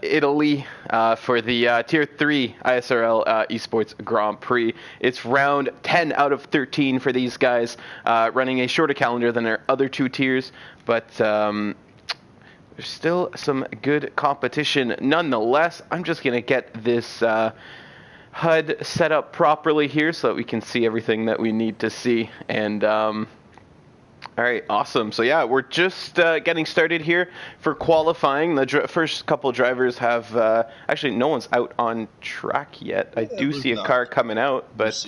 Italy for the Tier 3 ISRL Esports Grand Prix. It's round 10 out of 13 for these guys, running a shorter calendar than their other two tiers, but there's still some good competition nonetheless. I'm just going to get this HUD set up properly here so that we can see everything that we need to see. And all right, awesome. So yeah, we're just getting started here for qualifying. The first couple drivers have actually no one's out on track yet. I do see a car coming out, but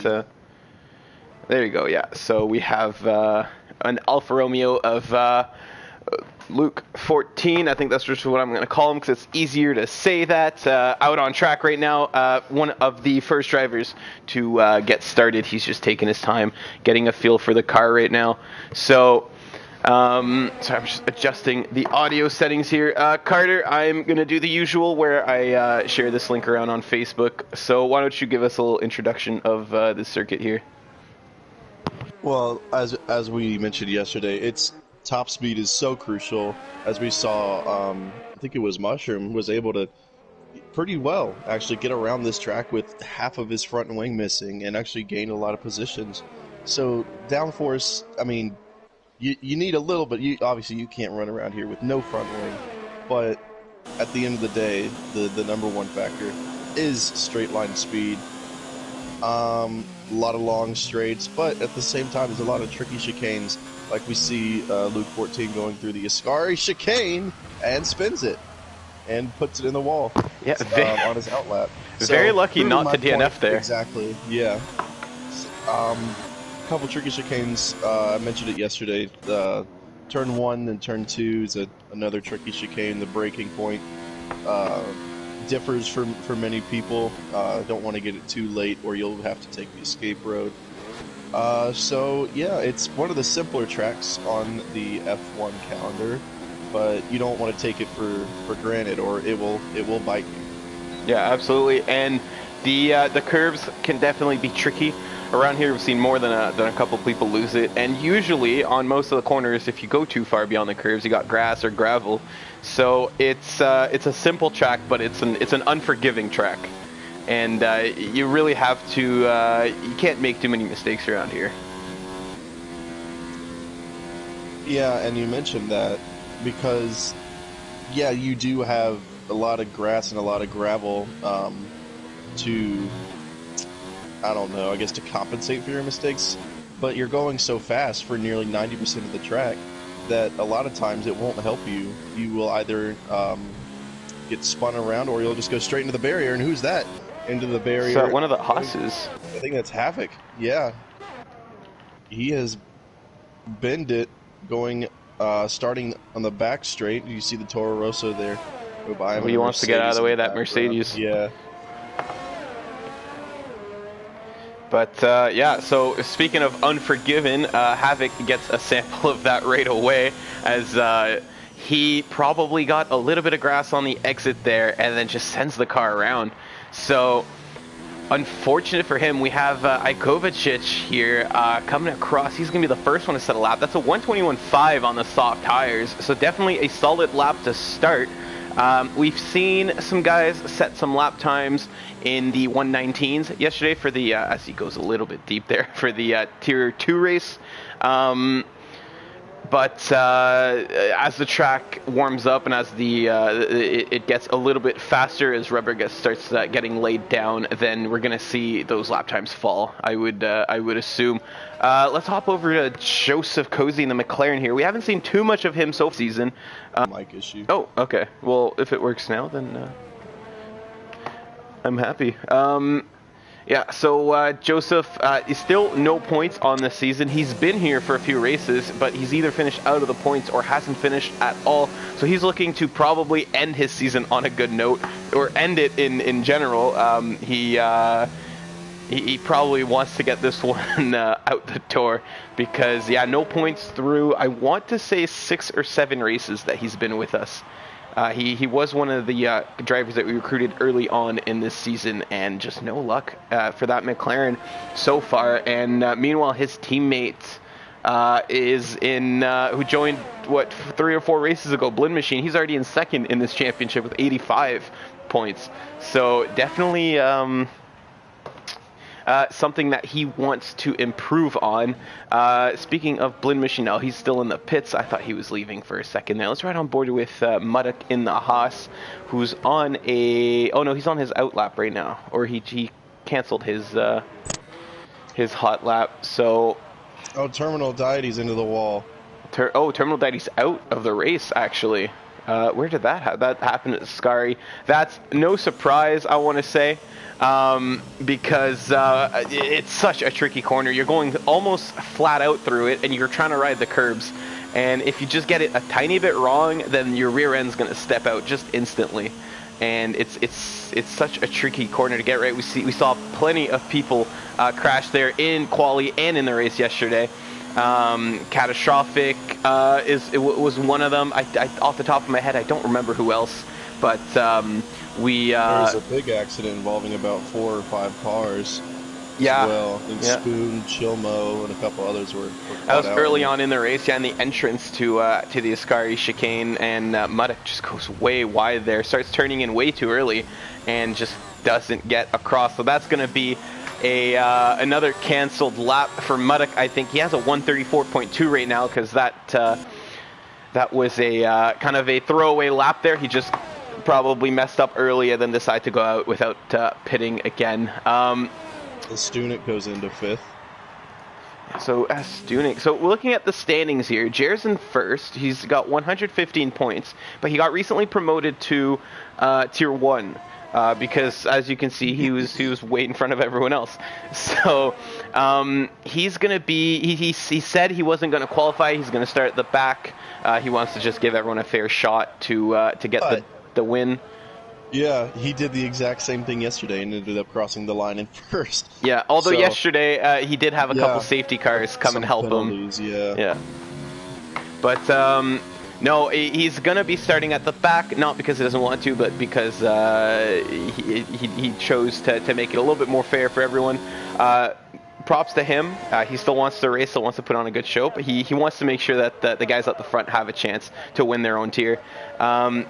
there you go. Yeah, so we have an Alfa Romeo of Luke 14, I think that's just what I'm going to call him because it's easier to say that, out on track right now. One of the first drivers to get started. He's just taking his time getting a feel for the car right now. So I'm just adjusting the audio settings here. Carter, I'm going to do the usual where I share this link around on Facebook. So why don't you give us a little introduction of this circuit here? Well, as we mentioned yesterday, top speed is so crucial. As we saw, I think it was Mushroom was able to pretty well actually get around this track with half of his front wing missing and actually gain a lot of positions. So downforce, I mean, you need a little bit. Obviously you can't run around here with no front wing, but at the end of the day, the number one factor is straight line speed. A lot of long straights, but at the same time, there's a lot of tricky chicanes. Like we see Luke 14 going through the Ascari chicane and spins it and puts it in the wall. Yeah, on his outlap. Very lucky not to DNF there. Exactly. Yeah. A couple tricky chicanes. I mentioned it yesterday. Turn 1 and turn 2 is another tricky chicane. The braking point differs for many people. Don't want to get it too late, or you'll have to take the escape road. So yeah, it's one of the simpler tracks on the F1 calendar, but you don't want to take it for granted, or it will bite you. Yeah, absolutely. And the curves can definitely be tricky. Around here, we've seen more than a couple people lose it. And usually, on most of the corners, if you go too far beyond the curves, you got grass or gravel. So it's a simple track, but it's an unforgiving track. And you really have to, you can't make too many mistakes around here. Yeah, and you mentioned that because, yeah, you do have a lot of grass and a lot of gravel to, I don't know, I guess to compensate for your mistakes. But you're going so fast for nearly 90% of the track that a lot of times it won't help you. You will either get spun around, or you'll just go straight into the barrier, and who's that? Into the barrier. So one of the Haas's. I think that's Havoc. Yeah. He has bend it going, starting on the back straight. You see the Toro Rosso there. Go by him. He wants to get out of the way of that Mercedes. Yeah. But yeah, so speaking of Unforgiven, Havoc gets a sample of that right away, as he probably got a little bit of grass on the exit there and then just sends the car around. So unfortunate for him, we have Ikovacic here coming across. He's going to be the first one to set a lap. That's a 121.5 on the soft tires, so definitely a solid lap to start. We've seen some guys set some lap times in the 119s yesterday for the, as he goes a little bit deep there, for the Tier 2 race. But as the track warms up and as it gets a little bit faster, as rubber starts getting laid down, then we're going to see those lap times fall, I would assume. Let's hop over to Joseph Cozy in the McLaren here. We haven't seen too much of him so far this season. Mic issue. Oh, okay. Well, if it works now, then I'm happy. Yeah, so Joseph is still no points on the season. He's been here for a few races, but he's either finished out of the points or hasn't finished at all. So he's looking to probably end his season on a good note, or end it in general. He probably wants to get this one out the door because, yeah, no points through, I want to say 6 or 7 races that he's been with us. He was one of the drivers that we recruited early on in this season, and just no luck for that McLaren so far. And meanwhile, his teammate is in who joined what 3 or 4 races ago, Blind Machine. He's already in second in this championship with 85 points. So definitely something that he wants to improve on. Speaking of Blind Machine, now he's still in the pits. I thought he was leaving for a second there. Let's ride on board with Muddock in the Haas, who's on a... Oh no, he's on his out lap right now, or he canceled his hot lap. So... Oh, Terminal Deity's into the wall. Terminal Deity's out of the race, actually. Where did that happen? That happened at Scary. That's no surprise, I want to say, because it's such a tricky corner. You're going almost flat out through it, and you're trying to ride the curbs. And if you just get it a tiny bit wrong, then your rear end's going to step out just instantly. And it's such a tricky corner to get right. We saw plenty of people crash there in quali and in the race yesterday. Catastrophic was one of them. I off the top of my head, I don't remember who else, but we there was a big accident involving about 4 or 5 cars. Yeah. Well, I think Spoon, Chilmo, and a couple others were that was early on in the race, yeah, and the entrance to the Ascari chicane, and Muddock just goes way wide there, starts turning in way too early, and just doesn't get across. So that's going to be another canceled lap for Muddock. I think he has a 134.2 right now, because that was a kind of a throwaway lap there. He just probably messed up early and then decided to go out without pitting again. Stunek goes into 5th. So Stunek. So we're looking at the standings here. Jer's in first. He's got 115 points, but he got recently promoted to Tier 1 because, as you can see, he was way in front of everyone else. So he's gonna be. He said he wasn't gonna qualify. He's gonna start at the back. He wants to just give everyone a fair shot to get the win. Yeah, he did the exact same thing yesterday and ended up crossing the line in first. Yeah, although yesterday he did have a couple safety cars come and help him. Yeah. But no, he's gonna be starting at the back, not because he doesn't want to, but because he chose to make it a little bit more fair for everyone. Props to him. He still wants to race, still wants to put on a good show, but he wants to make sure that the guys at the front have a chance to win their own tier.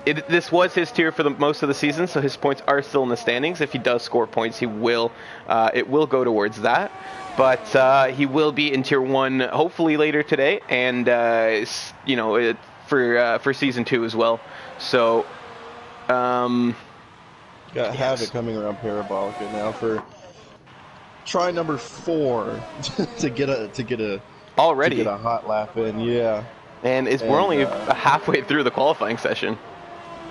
This was his tier for the most of the season, so his points are still in the standings. If he does score points, it will go towards that. But he will be in Tier 1 hopefully later today, and for Season 2 as well. So got Havoc coming around Parabolica now for try number 4 to get a hot lap in. Yeah. And we're only halfway through the qualifying session.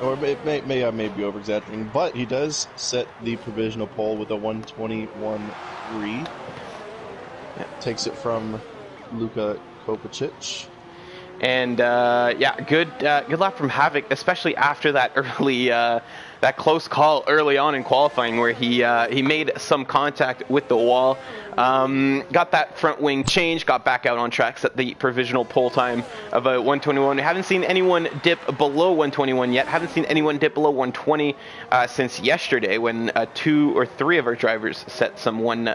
Or I may be over-exaggerating, but he does set the provisional pole with a 121.3. Yeah. Takes it from Luka Kovacic. And good lap from Havoc, especially after that early that close call early on in qualifying where he made some contact with the wall, got that front wing change, got back out on track, set the provisional pole time of a 121. We haven't seen anyone dip below 121 yet. Haven't seen anyone dip below 120 since yesterday when 2 or 3 of our drivers set some laps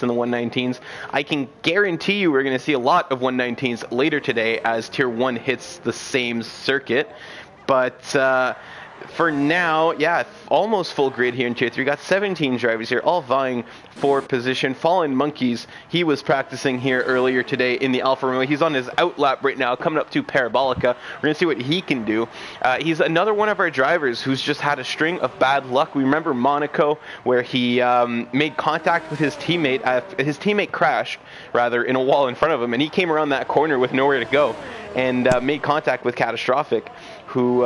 in the 119s. I can guarantee you we're going to see a lot of 119s later today as Tier 1 hits the same circuit. But for now, yeah, almost full grid here in Tier 3. Got 17 drivers here, all vying for position. Fallen Monkeys, he was practicing here earlier today in the Alfa Romeo. He's on his out lap right now, coming up to Parabolica. We're going to see what he can do. He's another one of our drivers who's just had a string of bad luck. We remember Monaco, where he made contact with his teammate. His teammate crashed, rather, in a wall in front of him, and he came around that corner with nowhere to go and made contact with Catastrophic, who...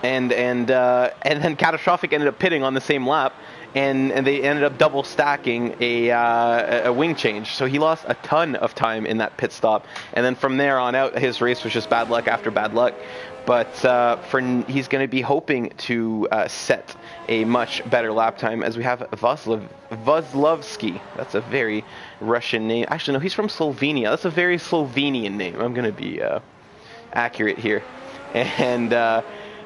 And then Catastrophic ended up pitting on the same lap, and they ended up double stacking a wing change. So he lost a ton of time in that pit stop, and then from there on out, his race was just bad luck after bad luck. But he's going to be hoping to set a much better lap time, as we have Vozlovsky. That's a very Russian name. Actually, no, he's from Slovenia. That's a very Slovenian name. I'm going to be accurate here. And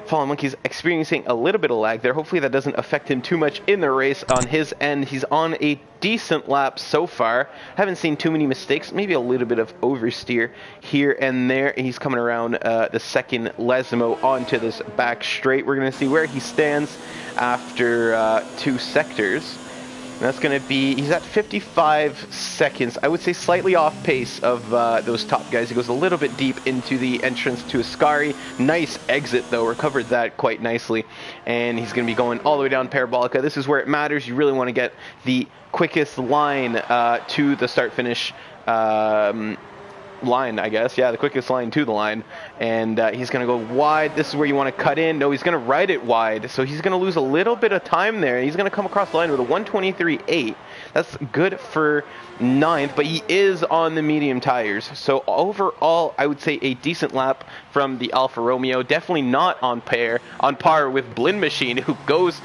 Fallen Monkey's experiencing a little bit of lag there. Hopefully that doesn't affect him too much in the race on his end. He's on a decent lap so far. Haven't seen too many mistakes. Maybe a little bit of oversteer here and there. He's coming around the second Lesmo onto this back straight. We're going to see where he stands after 2 sectors. And that's going to be, he's at 55 seconds. I would say slightly off pace of those top guys. He goes a little bit deep into the entrance to Ascari. Nice exit though, recovered that quite nicely. And he's going to be going all the way down Parabolica. This is where it matters. You really want to get the quickest line to the start-finish line, I guess. Yeah, the quickest line to the line. And he's going to go wide. This is where you want to cut in. No, he's going to ride it wide. So he's going to lose a little bit of time there. He's going to come across the line with a 1:23.8. That's good for 9th, but he is on the medium tires. So overall, I would say a decent lap from the Alfa Romeo. Definitely not on par with Blind Machine, who goes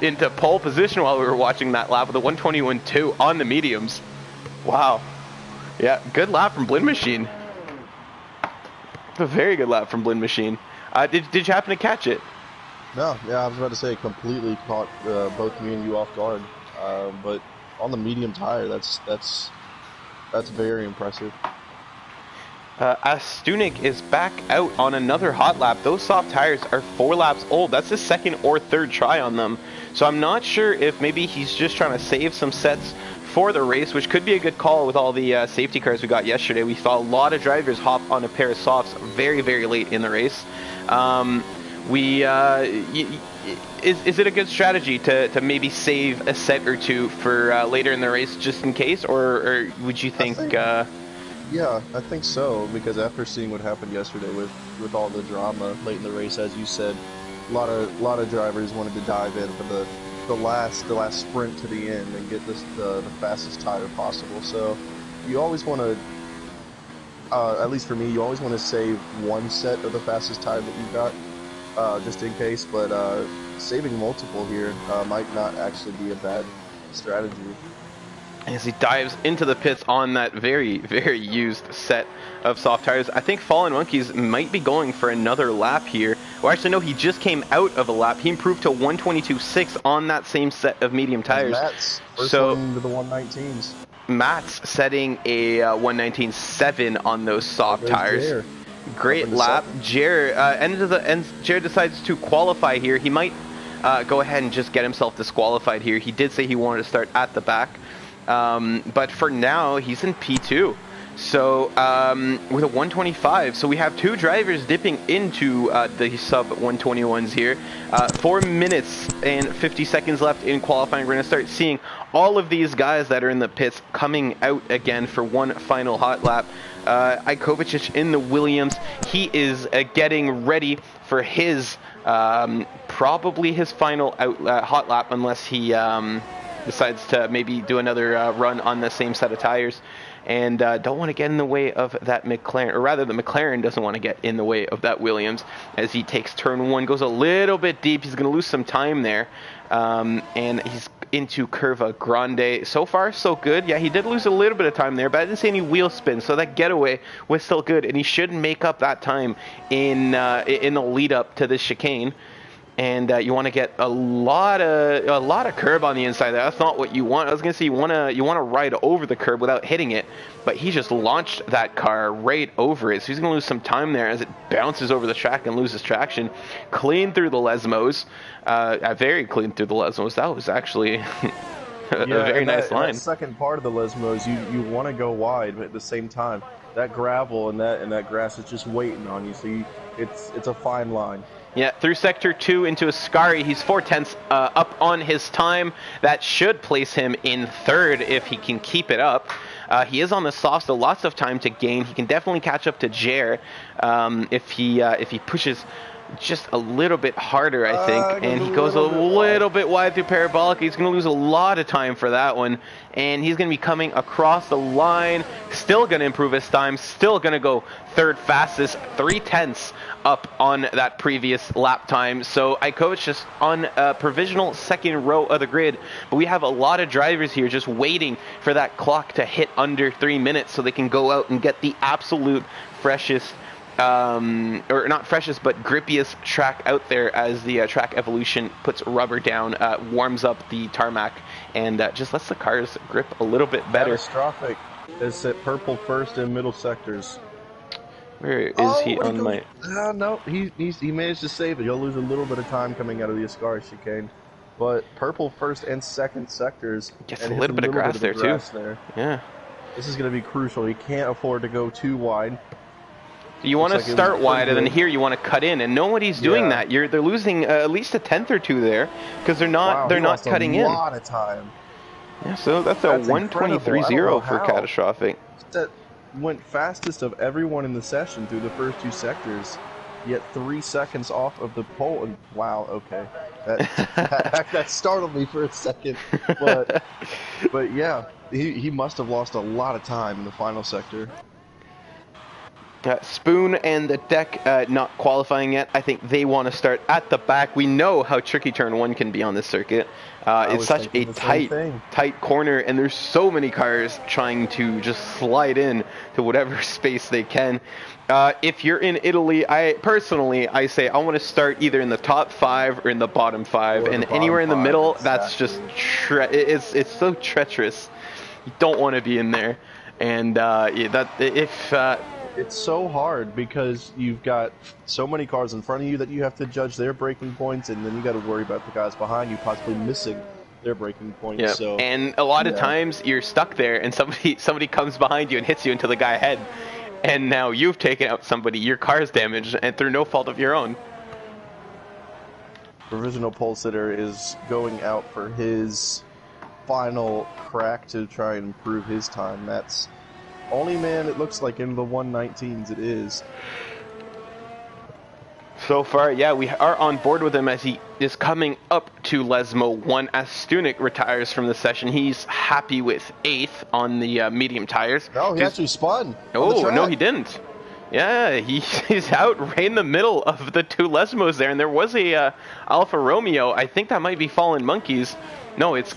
into pole position while we were watching that lap with a 1:21.2 on the mediums. Wow. Yeah, good lap from Blind Machine. A very good lap from Blind Machine. Did you happen to catch it? No, yeah, I was about to say completely caught both me and you off guard. But on the medium tire, that's very impressive. Astunik is back out on another hot lap. Those soft tires are 4 laps old. That's his 2nd or 3rd try on them. So I'm not sure if maybe he's just trying to save some sets for the race, which could be a good call with all the safety cars we got yesterday. We saw a lot of drivers hop on a pair of softs very, very late in the race. Is it a good strategy to maybe save a set or two for later in the race just in case, or would you think? Yeah, I think so, because after seeing what happened yesterday with all the drama late in the race, as you said, a lot of drivers wanted to dive in for the last sprint to the end and get the fastest tire possible. So you always want to, at least for me, you always want to save one set of the fastest tire that you've got, just in case. But saving multiple here might not actually be a bad strategy. As he dives into the pits on that very, very used set of soft tires. I think Fallen Monkeys might be going for another lap here. Well, actually, no, he just came out of a lap. He improved to 1:22.6 on that same set of medium tires. And Matt's first one to the 119s. Matt's setting a 1:19.7 on those soft tires. Jared. Great lap. Jared Jared decides to qualify here. He might go ahead and just get himself disqualified here. He did say he wanted to start at the back. But for now, he's in P2. So with a 125, so we have 2 drivers dipping into the sub 121s here. 4 minutes and 50 seconds left in qualifying. We're going to start seeing all of these guys that are in the pits coming out again for one final hot lap. Ikovacic in the Williams. He is getting ready for his probably his final hot lap, unless he decides to maybe do another run on the same set of tires. And don't want to get in the way of that McLaren, or rather the McLaren doesn't want to get in the way of that Williams as he takes turn 1, goes a little bit deep. He's going to lose some time there, and he's into Curva Grande. So far, so good. Yeah, he did lose a little bit of time there, but I didn't see any wheel spin, so that getaway was still good, and he should make up that time in the lead up to this chicane. And you want to get a lot of curb on the inside there. That's not what you want. I was gonna say you want to ride over the curb without hitting it, but he just launched that car right over it. So he's gonna lose some time there as it bounces over the track and loses traction. Clean through the Lesmos, very clean through the Lesmos. That was actually a very nice line. That second part of the Lesmos, you want to go wide, but at the same time, that gravel and that grass is just waiting on you. So it's a fine line. Yeah, through Sector 2 into Ascari, he's 4/10 up on his time. That should place him in 3rd if he can keep it up. He is on the soft, so lots of time to gain. He can definitely catch up to Jer if he pushes just a little bit harder, I think. And he goes a little bit wide through Parabolic. He's going to lose a lot of time for that one. And he's going to be coming across the line. Still going to improve his time. Still going to go 3rd fastest. 3/10 up on that previous lap time. So Ikovic just on a provisional 2nd row of the grid. But we have a lot of drivers here just waiting for that clock to hit under 3 minutes so they can go out and get the absolute freshest or not freshest, but grippiest track out there, as the track evolution puts rubber down, warms up the tarmac, and just lets the cars grip a little bit better. Catastrophic is at purple first in middle sectors. Where is he on my... no, he managed to save it. He'll lose a little bit of time coming out of the Ascari chicane. But purple first and second sectors. Gets a little bit of grass there, too. Yeah. This is going to be crucial. He can't afford to go too wide. You want to start wide, and then here you want to cut in, and nobody's doing that. They're losing at least a tenth or two there, because they're not cutting in. A lot of time. Yeah, so that's a 1:23.0 for catastrophic. That went fastest of everyone in the session through the first two sectors, yet 3 seconds off of the pole. And wow, okay, that startled me for a second, but yeah, he must have lost a lot of time in the final sector. Spoon and the deck not qualifying yet. I think they want to start at the back. We know how tricky turn 1 can be on this circuit. It's such a tight corner, and there's so many cars trying to just slide in to whatever space they can. If you're in Italy, I say I want to start either in the top 5 or in the bottom 5, and anywhere in the middle, that's just it's so treacherous. You don't want to be in there, and it's so hard because you've got so many cars in front of you that you have to judge their braking points, and then you got to worry about the guys behind you possibly missing their braking points. Yeah. So, and a lot of times you're stuck there, and somebody comes behind you and hits you into the guy ahead, and now you've taken out somebody. Your car's damaged, and through no fault of your own. Provisional pole sitter is going out for his final crack to try and improve his time. That's only man, it looks like in the 119s it is. So far, yeah, we are on board with him as he is coming up to Lesmo 1 as Stunek retires from the session. He's happy with 8th on the medium tires. No, he actually spun. Oh, no, he didn't. Yeah, he's out right in the middle of the 2 Lesmos there, and there was a Alfa Romeo. I think that might be Fallen Monkeys. No, it's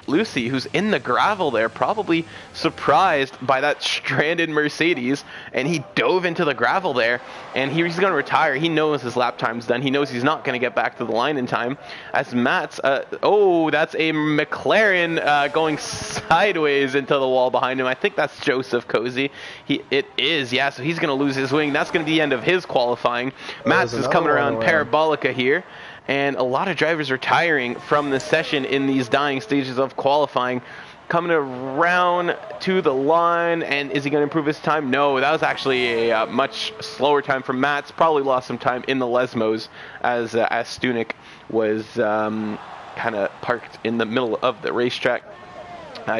Lucy, who's in the gravel there, probably surprised by that stranded Mercedes, and he dove into the gravel there, and he's going to retire. He knows his lap time's done. He knows he's not going to get back to the line in time. As Matt's, that's a McLaren going sideways into the wall behind him. I think that's Joseph Cozy. It is, yeah, so he's going to lose his wing. That's going to be the end of his qualifying. Matt's is coming around Parabolica here. And a lot of drivers retiring from the session in these dying stages of qualifying. Coming around to the line, and is he going to improve his time? No, that was actually a much slower time from Mats. Probably lost some time in the Lesmos as Stunek was kind of parked in the middle of the racetrack.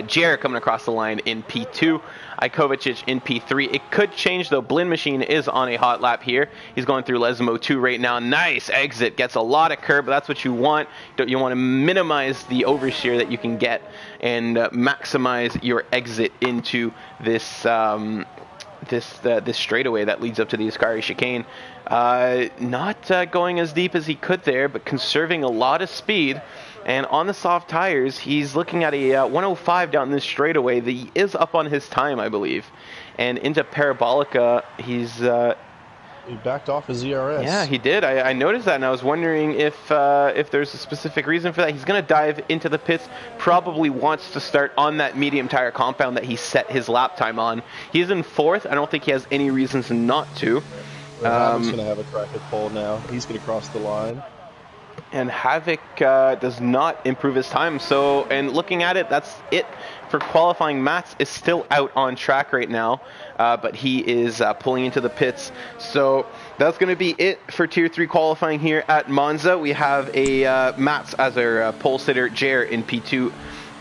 Jared coming across the line in P2. Ikovacic in P3. It could change, though. Blin Machine is on a hot lap here. He's going through Lesmo 2 right now. Nice exit. Gets a lot of curb, but that's what you want. You want to minimize the oversteer that you can get and maximize your exit into this this straightaway that leads up to the Ascari chicane. Not going as deep as he could there, but conserving a lot of speed. And on the soft tires, he's looking at a 105 down this straightaway. He is up on his time, I believe. And into Parabolica, he backed off his ERS. Yeah, he did. I noticed that, and I was wondering if there's a specific reason for that. He's going to dive into the pits. Probably wants to start on that medium tire compound that he set his lap time on. He's in 4th. I don't think he has any reasons not to. Havoc's going to have a crack at pole now. He's going to cross the line. And Havoc does not improve his time. So, and looking at it, that's it for qualifying. Mats is still out on track right now, but he is pulling into the pits. So that's going to be it for Tier 3 qualifying here at Monza. We have a Mats as our pole sitter, Jer in P2.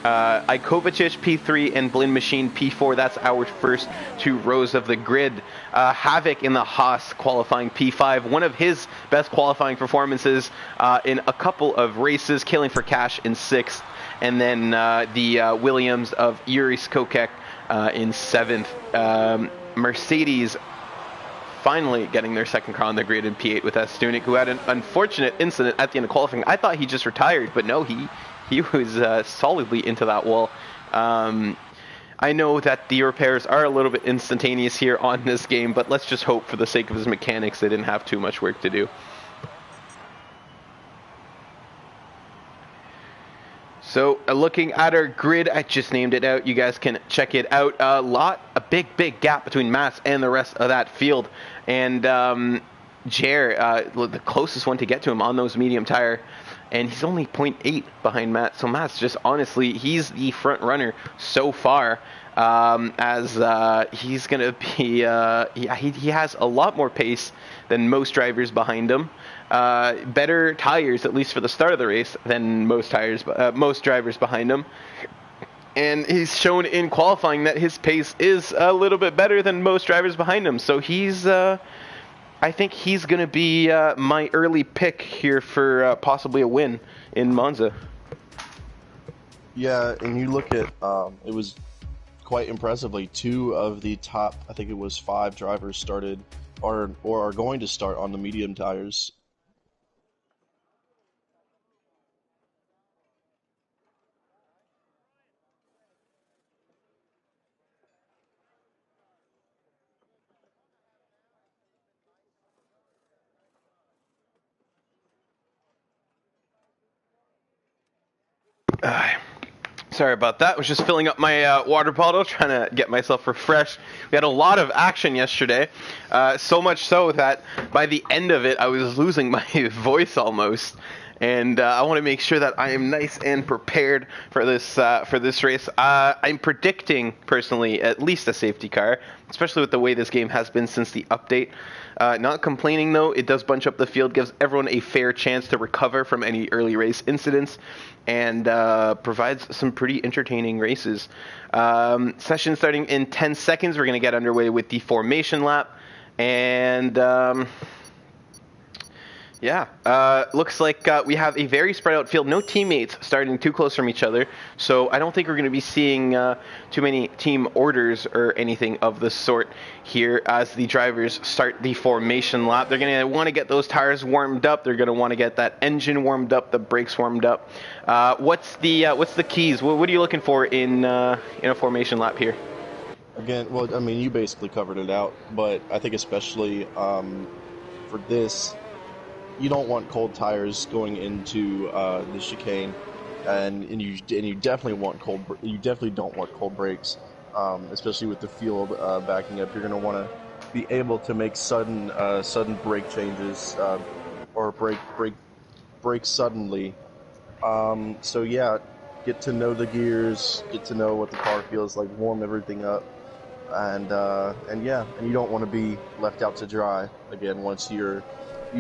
Ikovacic P3 and Blin Machine P4. That's our first 2 rows of the grid. Havoc in the Haas qualifying P5. One of his best qualifying performances in a couple of races, killing for cash in 6th. And then the Williams of Yuri Skokek in 7th. Mercedes finally getting their second car on the grid in P8 with Stunek, who had an unfortunate incident at the end of qualifying. I thought he just retired, but no, he was solidly into that wall. I know that the repairs are a little bit instantaneous here on this game, but let's just hope for the sake of his mechanics they didn't have too much work to do. So looking at our grid, I just named it out. You guys can check it out. A big gap between Mats and the rest of that field. And Jer, the closest one to get to him on those medium tire. And he's only 0.8 behind Matt. So Matt's just honestly, he's the front runner so far. As he's going to be, he has a lot more pace than most drivers behind him. Better tires, at least for the start of the race, than most drivers behind him. And he's shown in qualifying that his pace is a little bit better than most drivers behind him. So he's, I think he's going to be my early pick here for possibly a win in Monza. Yeah, and you look at, it was quite impressively, 2 of the top, I think it was 5 drivers started or are going to start on the medium tires. Sorry about that. I was just filling up my water bottle, trying to get myself refreshed. We had a lot of action yesterday, so much so that by the end of it, I was losing my voice almost. And I want to make sure that I am nice and prepared for this race. I'm predicting, personally, at least a safety car, especially with the way this game has been since the update. Not complaining, though. It does bunch up the field, gives everyone a fair chance to recover from any early race incidents, and provides some pretty entertaining races. Session starting in 10 seconds. We're going to get underway with the formation lap. And looks like we have a very spread out field. No teammates starting too close from each other. So I don't think we're going to be seeing too many team orders or anything of the sort here as the drivers start the formation lap. They're going to want to get those tires warmed up. They're going to want to get that engine warmed up, the brakes warmed up. What's the keys? What are you looking for in a formation lap here? Again, well, I mean, you basically covered it out, but I think especially for this, you don't want cold tires going into the chicane, and you definitely don't want cold brakes, especially with the field backing up. You're going to want to be able to make sudden brake changes or brake suddenly. So yeah, get to know the gears, get to know what the car feels like, warm everything up, and you don't want to be left out to dry again once you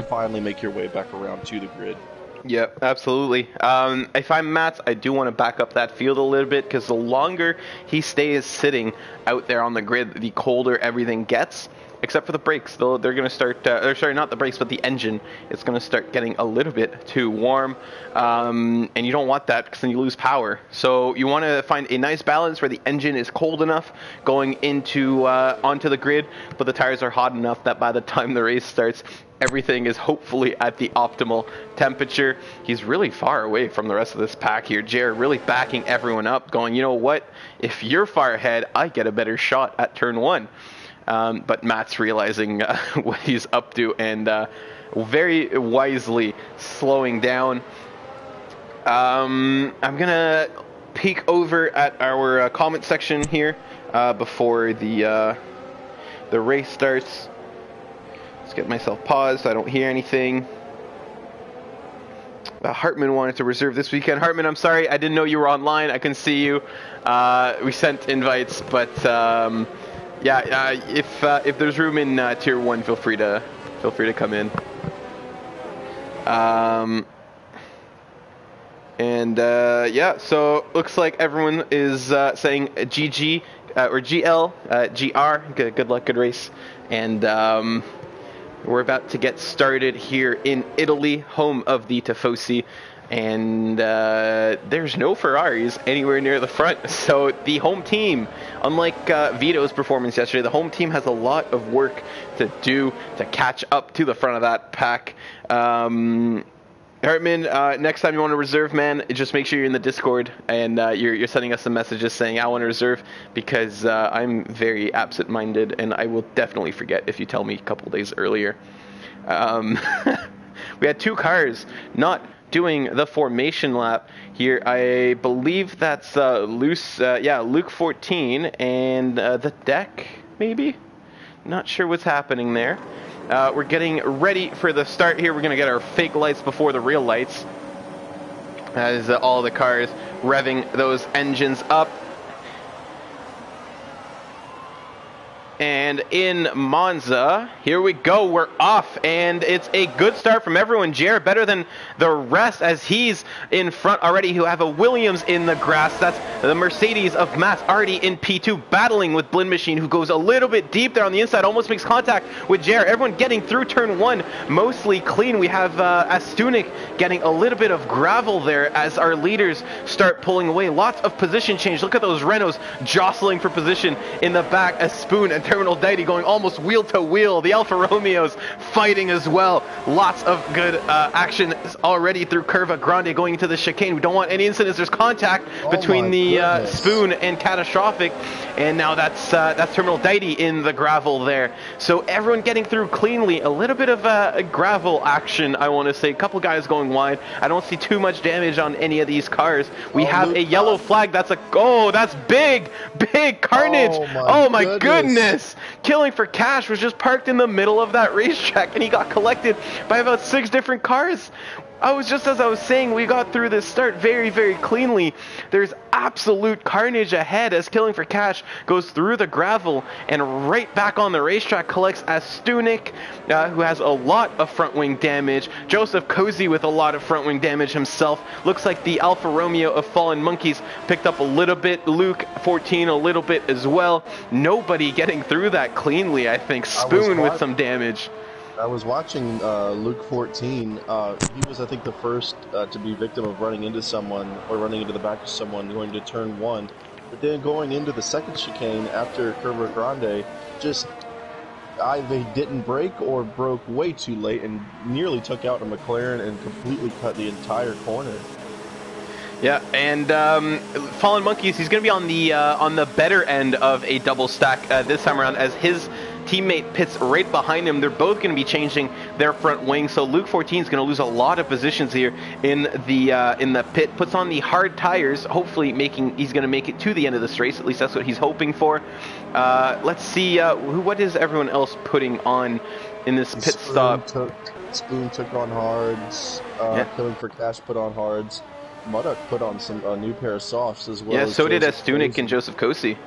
finally make your way back around to the grid. Yep, absolutely. If I'm Mats, I do want to back up that field a little bit, because the longer he stays sitting out there on the grid, the colder everything gets. Except for the brakes, they're going to start, not the brakes, but the engine. It's going to start getting a little bit too warm, and you don't want that because then you lose power. So you want to find a nice balance where the engine is cold enough going into onto the grid, but the tires are hot enough that by the time the race starts, everything is hopefully at the optimal temperature. He's really far away from the rest of this pack here. Jared really backing everyone up, going, you know what? If you're far ahead, I get a better shot at turn 1. But Matt's realizing what he's up to and very wisely slowing down. I'm going to peek over at our comment section here before the race starts. Let's get myself paused so I don't hear anything. Hartman wanted to reserve this weekend. Hartman, I'm sorry, I didn't know you were online. I couldn't see you. We sent invites, but if there's room in tier 1, feel free to come in. So looks like everyone is saying GG or GL, GR. Good luck, good race, and we're about to get started here in Italy, home of the Tifosi. And there's no Ferraris anywhere near the front. So the home team, unlike Vito's performance yesterday, the home team has a lot of work to do to catch up to the front of that pack. Hartman, next time you want to reserve, man, just make sure you're in the Discord and you're sending us some messages saying I want to reserve, because I'm very absent-minded and I will definitely forget if you tell me a couple days earlier. We had 2 cars not doing the formation lap here. I believe that's Luke 14 and the deck, maybe? Not sure what's happening there. We're getting ready for the start here. We're going to get our fake lights before the real lights, as all the cars revving those engines up. And in Monza, here we go, we're off, and it's a good start from everyone. Jared better than the rest, as he's in front already, who have a Williams in the grass. That's the Mercedes of Matt already in P2, battling with Blind Machine, who goes a little bit deep there on the inside, almost makes contact with Jared. Everyone getting through turn 1, mostly clean. We have Astunik getting a little bit of gravel there as our leaders start pulling away. Lots of position change. Look at those Renaults jostling for position in the back. A Spoon and Terminal Deity going almost wheel to wheel. The Alfa Romeos fighting as well. Lots of good action already through Curva Grande going into the chicane. We don't want any incidents. There's contact between the Spoon and Catastrophic, and now that's Terminal Deity in the gravel there. So everyone getting through cleanly. A little bit of a gravel action, I want to say. A couple guys going wide. I don't see too much damage on any of these cars. We have a yellow flag. That's big carnage. Oh my goodness. Killing for Cash was just parked in the middle of that racetrack, and he got collected by about 6 different cars. As I was saying, we got through this start very, very cleanly. There's absolute carnage ahead as Killing for Cash goes through the gravel and right back on the racetrack collects Astunik, who has a lot of front wing damage. Joseph Cozy with a lot of front wing damage himself. Looks like the Alfa Romeo of Fallen Monkeys picked up a little bit. Luke 14 a little bit as well. Nobody getting through that cleanly, I think. Spoon with some damage. I was watching Luke 14. He was, I think, the first to be victim of running into someone or running into the back of someone going to turn 1. But then going into the second chicane after Curva Grande, just they didn't brake or broke way too late and nearly took out a McLaren and completely cut the entire corner. Yeah, and Fallen Monkeys, he's going to be on the better end of a double stack this time around, as his teammate pits right behind him. They're both going to be changing their front wing, so Luke 14 is going to lose a lot of positions here in the pit. Puts on the hard tires, hopefully he's going to make it to the end of this race. At least that's what he's hoping for. Let's see what is everyone else putting on in this pit stop. Spoon took on hards. Killing for Cash put on hards. Muddock put on some new pair of softs as well. Yeah, so did Astunik and Joseph Cosi.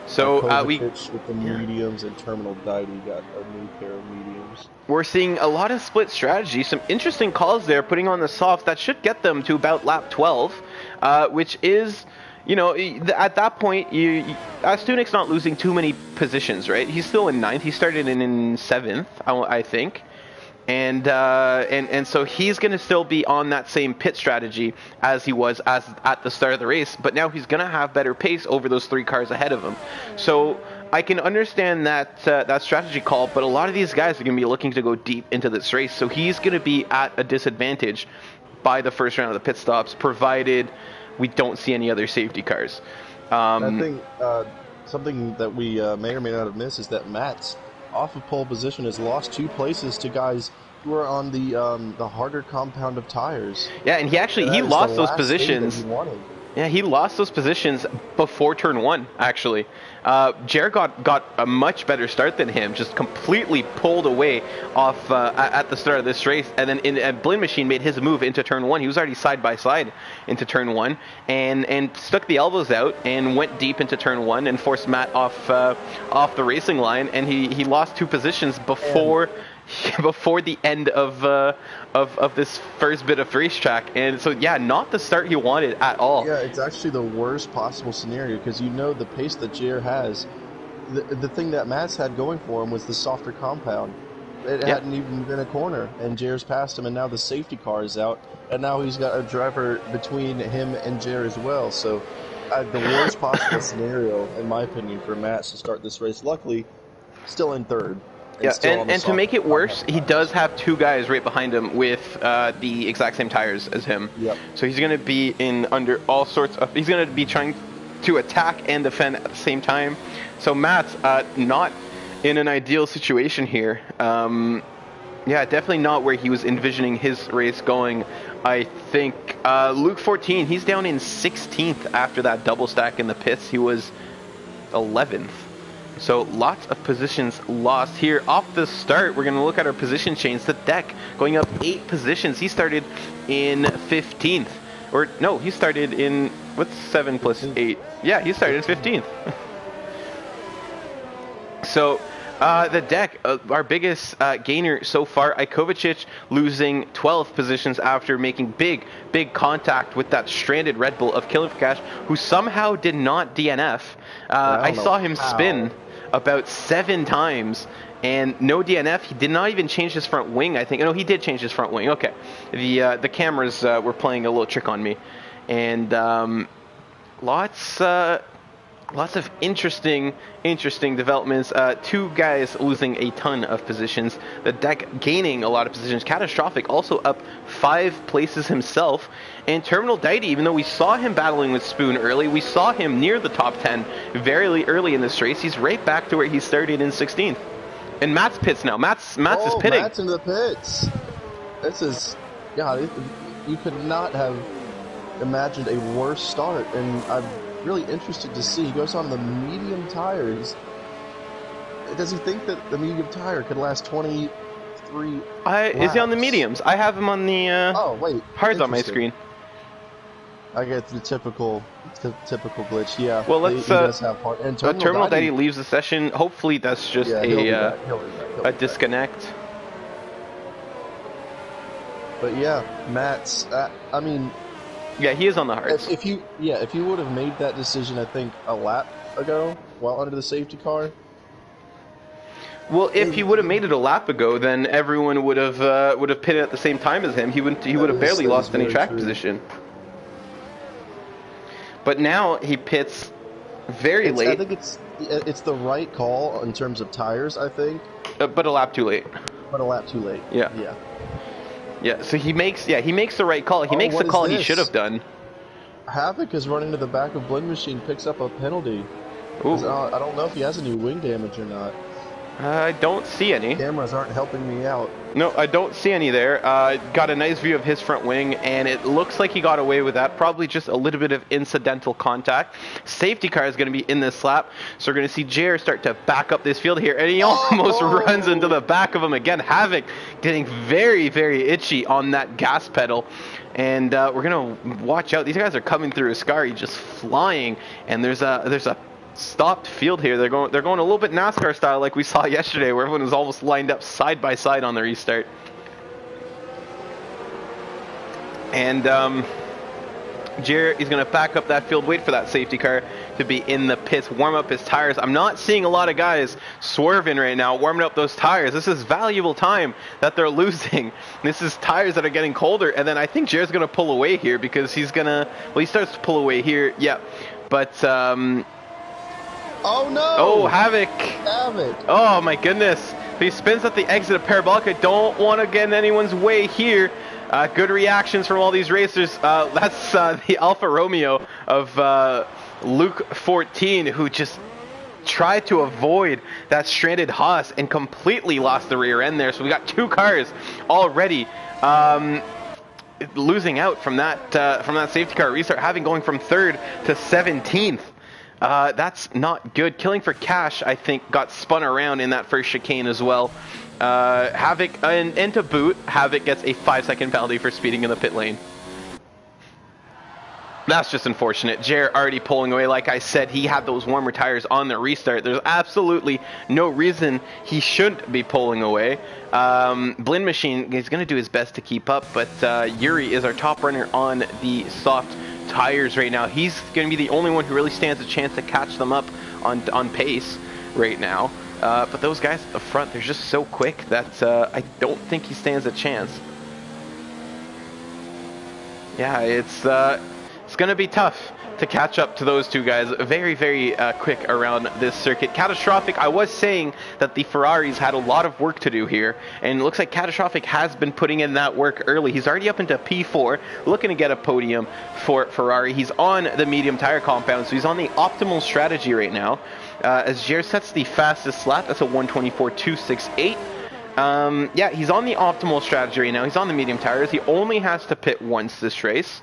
So with the mediums, and Terminal Deity got a new pair of mediums. We're seeing a lot of split strategy. Some interesting calls there, putting on the softs that should get them to about lap 12, which is, at that point, Astunik's not losing too many positions, right? He's still in 9th. He started in 7th, I think. And so he's going to still be on that same pit strategy as he was at the start of the race, but now he's going to have better pace over those 3 cars ahead of him. So I can understand that strategy call, but a lot of these guys are going to be looking to go deep into this race, so he's going to be at a disadvantage by the first round of the pit stops, provided we don't see any other safety cars. I think something that we may or may not have missed is that Matt's off of pole position has lost 2 places to guys who are on the harder compound of tires. Yeah, and he lost those positions. Yeah, he lost those positions before turn 1, actually. Jared got a much better start than him, just completely pulled away off at the start of this race, and then Blind Machine made his move into turn 1. He was already side by side into turn 1, and stuck the elbows out and went deep into turn 1 and forced Matt off the racing line, and he lost 2 positions before the end of this first bit of racetrack. And so, yeah, not the start he wanted at all. Yeah, it's actually the worst possible scenario, because the pace that JR has, the thing that Matt's had going for him was the softer compound. It hadn't even been a corner, and JR's passed him, and now the safety car is out, and now he's got a driver between him and JR as well. So the worst possible scenario, in my opinion, for Matt to start this race. Luckily, still in 3rd. Yeah, still on the and to make it worse, he does have two guys right behind him with the exact same tires as him. Yep. So he's going to be in under all sorts of... He's going to be trying to attack and defend at the same time. So Matt's not in an ideal situation here. Yeah, definitely not where he was envisioning his race going. I think Luke 14, he's down in 16th after that double stack in the pits. He was 11th. So lots of positions lost here. Off the start, we're going to look at our position change. The deck going up 8 positions. He started in 15th. Or no, he started in, what's 7 plus 8? Yeah, he started in 15th. So the deck, our biggest gainer so far, Ikovacic losing 12 positions after making big contact with that stranded Red Bull of Killing for Cash, who somehow did not DNF. I saw him spin about 7 times and no DNF. He did not even change his front wing, I think. No, he did change his front wing. Okay. The cameras were playing a little trick on me. And lots of interesting developments. 2 guys losing a ton of positions. The deck gaining a lot of positions. Catastrophic also up 5 places himself. And Terminal Deity, even though we saw him battling with Spoon early, we saw him near the top 10 very early in this race. He's right back to where he started in 16th. And Matt's pits now. Matt's is pitting. Matt's in the pits. This is, God, you could not have imagined a worse start. And I'm really interested to see. He goes on the medium tires. Does he think that the medium tire could last 23 laps? Is he on the mediums? I have him on the oh wait, hards on my screen. I get the typical glitch. Yeah. Well, let's. He does have hard. And Terminal Deity leaves the session. Hopefully, that's just a disconnect. But yeah, Matt's. I mean. Yeah, he is on the hards. If you would have made that decision, I think a lap ago, while under the safety car. Well, if he would have made it a lap ago, then everyone would have pitted at the same time as him. He would have barely lost any track position. But now he pits very late. I think it's the right call in terms of tires. I think. But a lap too late. Yeah. Yeah, so he makes the right call. He makes the call he should have done. Havoc is running to the back of Blend Machine, picks up a penalty. Ooh. I don't know if he has any wing damage or not. I don't see any. Cameras aren't helping me out. No, I don't see any there. Got a nice view of his front wing, and it looks like he got away with that. Probably just a little bit of incidental contact. Safety car is going to be in this lap, so we're going to see JR start to back up this field here, and he almost runs into the back of him again. Havoc getting very itchy on that gas pedal, and we're going to watch out. These guys are coming through Ascari just flying, and there's a stopped field here. They're going a little bit NASCAR style like we saw yesterday, where everyone was almost lined up side by side on the restart. And Jarrett is going to back up that field, wait for that safety car to be in the pits, warm up his tires. I'm not seeing a lot of guys swerving right now, warming up those tires. This is valuable time that they're losing. This is tires that are getting colder, and then I think Jarrett's going to pull away here because he starts to pull away here. Yeah, but oh no! Oh, Havoc! Havoc! Oh my goodness! He spins at the exit of Parabolic. I don't want to get in anyone's way here. Good reactions from all these racers. That's the Alfa Romeo of Luke 14, who just tried to avoid that stranded Haas and completely lost the rear end there. So we got 2 cars already losing out from that safety car restart, having going from 3rd to 17th. That's not good. Killing for Cash, I think, got spun around in that first chicane as well. Havoc, and to boot, Havoc gets a 5-second penalty for speeding in the pit lane. That's just unfortunate. Jer already pulling away. Like I said, he had those warmer tires on the restart. There's absolutely no reason he shouldn't be pulling away. Blend Machine is going to do his best to keep up, but Yuri is our top runner on the soft tires right now. He's going to be the only one who really stands a chance to catch them up on pace right now. But those guys at the front, they're just so quick that I don't think he stands a chance. Yeah, it's going to be tough to catch up to those two guys very, very quick around this circuit. Catastrophic, I was saying that the Ferraris had a lot of work to do here, and it looks like Catastrophic has been putting in that work early. He's already up into P4, looking to get a podium for Ferrari. He's on the medium tire compound, so he's on the optimal strategy right now. As Jer sets the fastest lap, that's a 1:24.268. Yeah, he's on the optimal strategy right now. He's on the medium tires. He only has to pit once this race,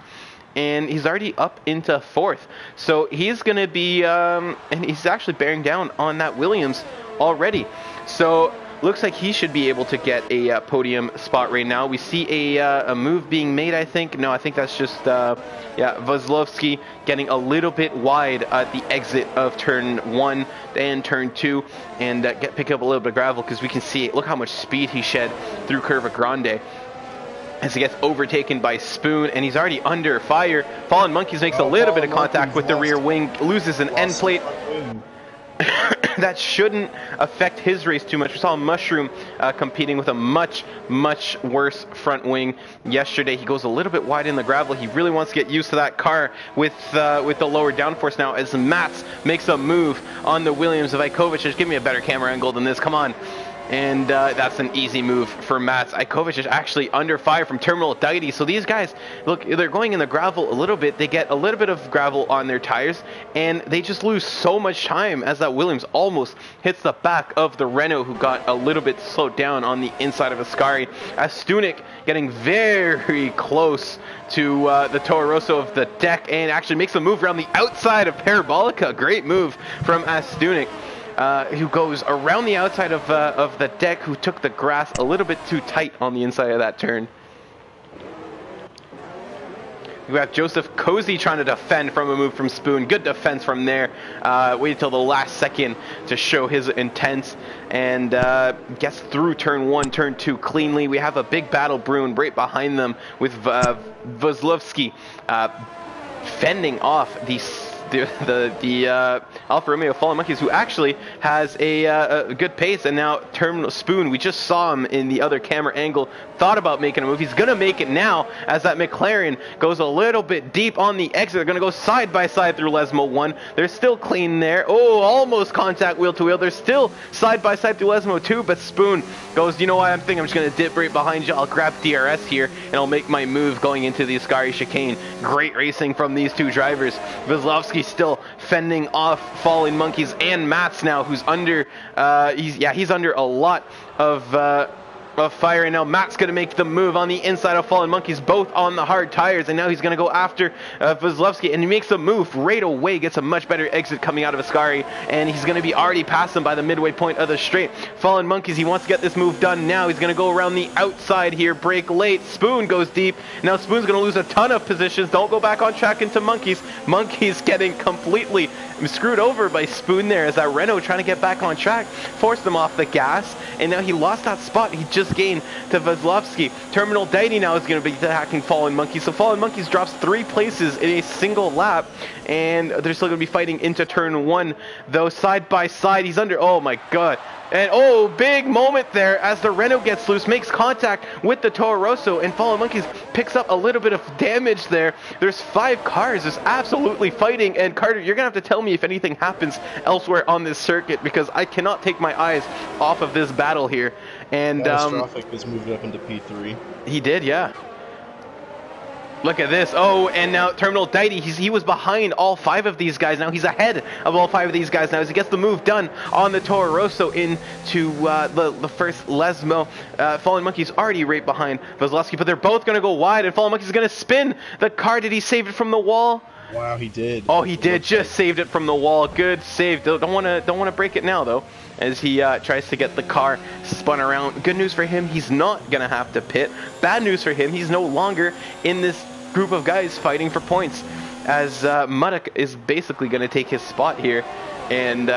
and he's already up into 4th. So he's going to be, and he's actually bearing down on that Williams already. So looks like he should be able to get a podium spot right now. We see a move being made, I think. No, I think that's just, yeah, Vozlovsky getting a little bit wide at the exit of turn 1 and turn 2, and pick up a little bit of gravel, because we can see, look how much speed he shed through Curva Grande as he gets overtaken by Spoon, and he's already under fire. Fallen Monkeys makes a little bit of contact with the rear wing, loses an end plate. That shouldn't affect his race too much. We saw Mushroom competing with a much, much worse front wing yesterday. He goes a little bit wide in the gravel. He really wants to get used to that car with the lower downforce now, as Mats makes a move on the Williams of Ikovic. Just give me a better camera angle than this. Come on. And that's an easy move for Mats. Ikovic is actually under fire from Terminal Deity. So these guys, look, they're going in the gravel a little bit. They get a little bit of gravel on their tires, and they just lose so much time as that Williams almost hits the back of the Renault, who got a little bit slowed down on the inside of Ascari. Stunik getting very close to the Toro Rosso of the deck, and actually makes a move around the outside of Parabolica. Great move from Stunik. Who goes around the outside of the deck, who took the grass a little bit too tight on the inside of that turn. We have Joseph Cozy trying to defend from a move from Spoon. Good defense from there. Waited till the last second to show his intent, and gets through turn 1, turn 2 cleanly. We have a big battle brewing right behind them, with Vozlovsky fending off the Alfa Romeo Fallen Monkeys, who actually has a good pace. And now Terminal Spoon, we just saw him in the other camera angle, thought about making a move. He's gonna make it now, as that McLaren goes a little bit deep on the exit. They're gonna go side by side through Lesmo 1. They're still clean there. Oh, almost contact wheel to wheel. They're still side by side through Lesmo 2, but Spoon goes, you know what, I'm just gonna dip right behind you. I'll grab DRS here, and I'll make my move going into the Ascari chicane. Great racing from these two drivers. Vozlovsky still fending off Fallen Monkeys and Mats now, who's under he's under a lot of fire. And now Matt's going to make the move on the inside of Fallen Monkeys, both on the hard tires, and now he's going to go after Vozlovsky, and he makes a move right away, gets a much better exit coming out of Ascari, and he's going to be already past him by the midway point of the straight. Fallen Monkeys, he wants to get this move done now. He's going to go around the outside here, brake late. Spoon goes deep. Now Spoon's going to lose a ton of positions. Don't go back on track into Monkeys. Monkeys getting completely screwed over by Spoon there, as that Renault trying to get back on track forced him off the gas, and now he lost that spot he just gained to Vozlovsky. Terminal Deity now is going to be attacking Fallen Monkeys, so Fallen Monkeys drops 3 places in a single lap, and they're still going to be fighting into turn 1, though side by side. He's under, oh my god. And oh, big moment there as the Renault gets loose, makes contact with the Toro Rosso, and Fallen Monkeys picks up a little bit of damage there. There's 5 cars just absolutely fighting, and Carter, you're going to have to tell me if anything happens elsewhere on this circuit, because I cannot take my eyes off of this battle here. And Catastrophic has moved up into P3. He did, yeah. Look at this. Oh, and now Terminal Deity, he was behind all 5 of these guys. Now he's ahead of all 5 of these guys now, as he gets the move done on the Toro Rosso into the first Lesmo. Fallen Monkey's already right behind Vozlovsky, but they're both going to go wide, and Fallen Monkey's going to spin the car. Did he save it from the wall? Wow, he did. Oh, he did. Just saved it from the wall. Good save. Don't want to break it now, though, as he tries to get the car spun around. Good news for him, he's not going to have to pit. Bad news for him, he's no longer in this group of guys fighting for points, as Muddock is basically going to take his spot here, and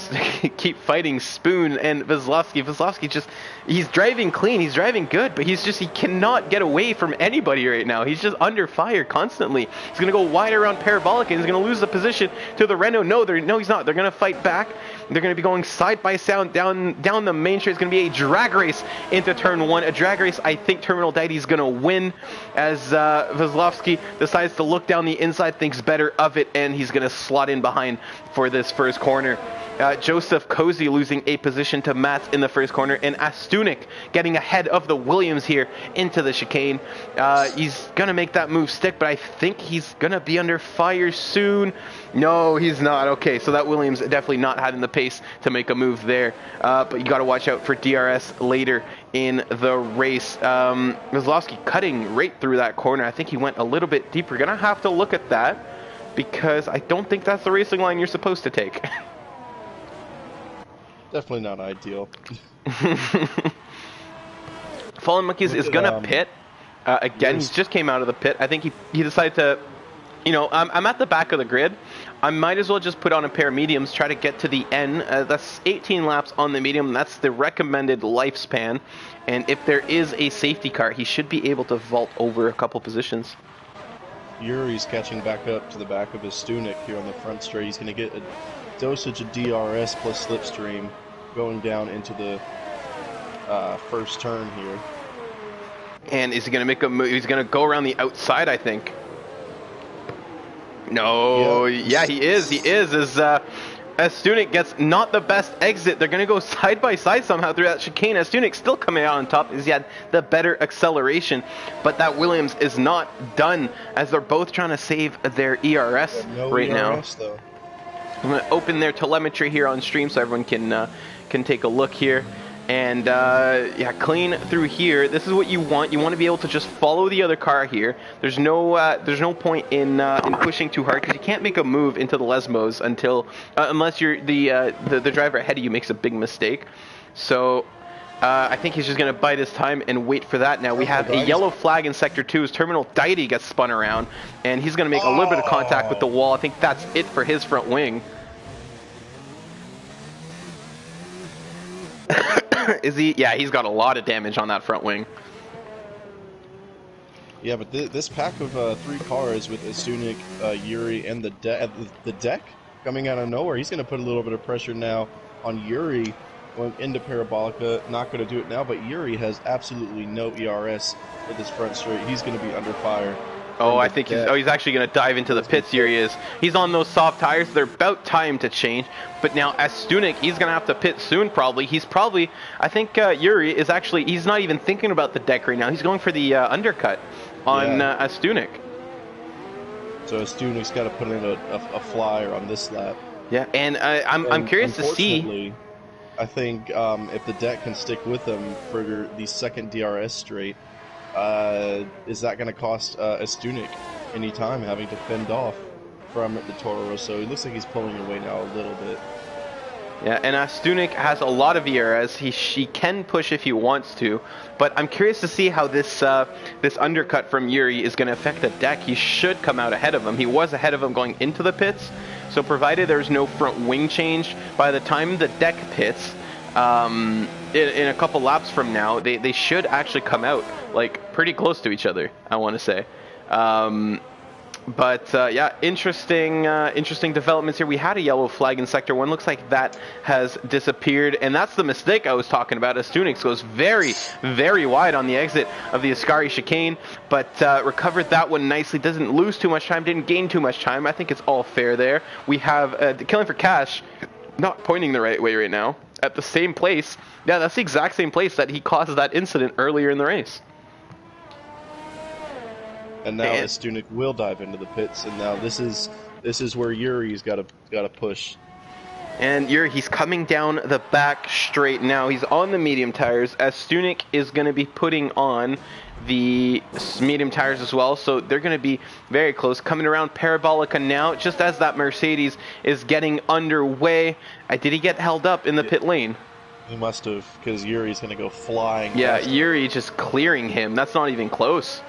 just keep fighting Spoon and Vezlovsky. Vezlovsky just, he's driving clean, he's driving good, but he cannot get away from anybody right now. He's just under fire constantly. He's going to go wide around Parabolic, and he's going to lose the position to the Renault. No, he's not. They're going to fight back. They're going to be going side by side down the main straight. It's going to be a drag race into turn 1. A drag race I think Terminal Daity's going to win, as Vezlovsky decides to look down the inside, thinks better of it, and he's going to slot in behind for this first corner. Joseph Cozy losing a position to Mats in the first corner, and Astunik getting ahead of the Williams here into the chicane. He's going to make that move stick, but I think he's going to be under fire soon. No, he's not. Okay, so that Williams definitely not having the pace to make a move there. But you got to watch out for DRS later in the race. Kozlowski cutting right through that corner. I think he went a little bit deeper. Going to have to look at that, because I don't think that's the racing line you're supposed to take. Definitely not ideal. Fallen Monkeys is going to pit. Again, he just came out of the pit. I think he decided to, I'm at the back of the grid. I might as well just put on a pair of mediums, try to get to the end. That's 18 laps on the medium. That's the recommended lifespan. And if there is a safety car, he should be able to vault over a couple positions. Yuri's catching back up to the back of his Stunik here on the front straight. He's going to get a dosage of DRS plus slipstream going down into the first turn here. And is he going to make a move? He's going to go around the outside, I think. No, yeah, he is. As Stunik gets not the best exit, they're going to go side by side somehow through that chicane. As Stunik still coming out on top, as he had the better acceleration, but that Williams is not done, as they're both trying to save their ERS right now. Though. I'm going to open their telemetry here on stream so everyone can take a look here. And yeah, clean through here. This is what you want. You want to be able to just follow the other car here. There's no point in pushing too hard, because you can't make a move into the Lesmos until unless you're the driver ahead of you makes a big mistake. So I think he's just going to bide his time and wait for that. Now we have a yellow flag in Sector 2 as Terminal Deity gets spun around, and he's going to make a little bit of contact with the wall. I think that's it for his front wing. Is he? Yeah, he's got a lot of damage on that front wing. Yeah, but this pack of 3 cars with Astunik, Yuri, and the deck coming out of nowhere, he's going to put a little bit of pressure now on Yuri going into Parabolica. Not going to do it now, but Yuri has absolutely no ERS with his front straight. He's going to be under fire. Oh, I think he's actually going to dive into the pits. Here he is. He's on those soft tires. They're about time to change. But now Astunik, he's going to have to pit soon probably. I think Yuri is actually, he's not even thinking about the deck right now. He's going for the undercut on Astunik. So Astunik's got to put in a flyer on this lap. Yeah, and I'm curious to see. I think if the deck can stick with him for the second DRS straight, is that going to cost Astunik any time having to fend off from the Toro Rosso? It looks like he's pulling away now a little bit. Yeah, and Astunik has a lot of ERS. He can push if he wants to, but I'm curious to see how this undercut from Yuri is going to affect the deck. He should come out ahead of him. He was ahead of him going into the pits, so provided there's no front wing change, by the time the deck pits, in a couple laps from now, they should actually come out like pretty close to each other, I want to say. But yeah, interesting developments here. We had a yellow flag in Sector 1. Looks like that has disappeared, and that's the mistake I was talking about. Astunik goes very, very wide on the exit of the Ascari chicane, but recovered that one nicely. Doesn't lose too much time, didn't gain too much time. I think it's all fair there. We have Killing for Cash not pointing the right way right now at the same place. Yeah, that's the exact same place that he caused that incident earlier in the race. And now Astunik will dive into the pits, and now this is where Yuri's got to push. And Yuri, he's coming down the back straight now. He's on the medium tires. Astunik is going to be putting on the medium tires as well, so they're going to be very close. Coming around Parabolica now, just as that Mercedes is getting underway. Did he get held up in the pit lane? He must have, because Yuri's going to go flying. Yeah, Yuri just clearing him. That's not even close.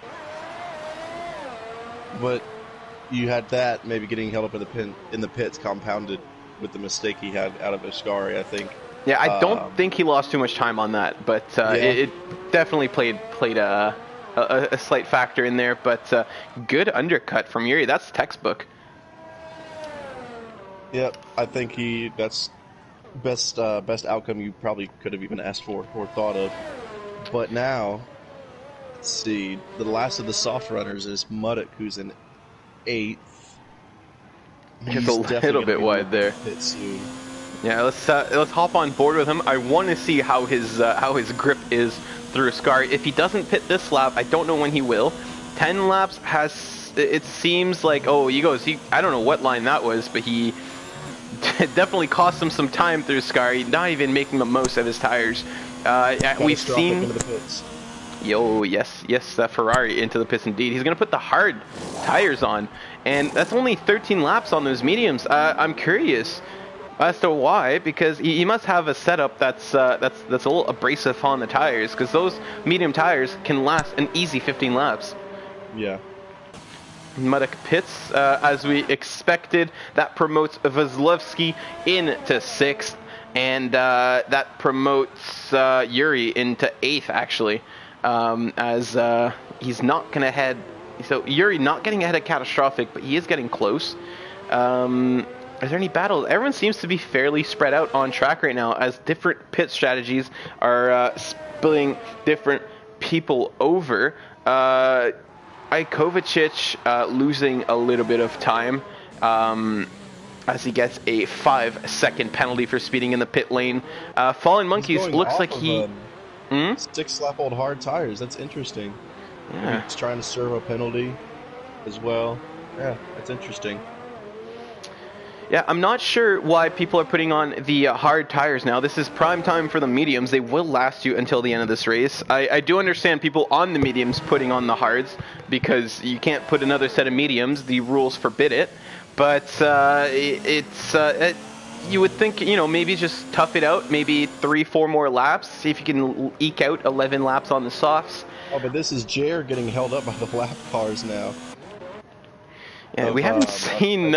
But you had that maybe getting held up in the pits compounded with the mistake he had out of Oscari, I think. Yeah, I don't think he lost too much time on that, but Yeah. it definitely played a slight factor in there. But good undercut from Yuri. That's textbook. Yep, I think that's best outcome you probably could have even asked for or thought of. But now, let's see, the last of the soft runners is Muddock, who's in 8th. He's a little bit wide there. Pit soon. Yeah, let's hop on board with him. I want to see how his grip is through Oscari. If he doesn't pit this lap, I don't know when he will. 10 laps it seems like, I don't know what line that was, but he definitely cost him some time through Oscari, not even making the most of his tires. We've seen into the pits. Yes, Ferrari into the pits indeed. He's going to put the hard tires on, and that's only 13 laps on those mediums. I'm curious as to why, because he must have a setup that's a little abrasive on the tires, because those medium tires can last an easy 15 laps. Yeah. Muddock pits as we expected. That promotes Vasilevsky into 6th, and that promotes Yuri into 8th actually, as he's not going to head. So Yuri not getting ahead of Catastrophic, but he is getting close. Is there any battles? Everyone seems to be fairly spread out on track right now, as different pit strategies are splitting different people over. Kovacich losing a little bit of time as he gets a 5-second penalty for speeding in the pit lane. Fallen Monkeys looks like he... 6-lap-old hard tires. That's interesting. Yeah. He's trying to serve a penalty as well. Yeah, that's interesting. Yeah, I'm not sure why people are putting on the hard tires now. This is prime time for the mediums. They will last you until the end of this race. I do understand people on the mediums putting on the hards, because you can't put another set of mediums. The rules forbid it. But you would think, maybe just tough it out. Maybe 3-4 more laps. See if you can eke out 11 laps on the softs. Oh, but this is Jer getting held up by the lap cars now. Yeah, we haven't seen...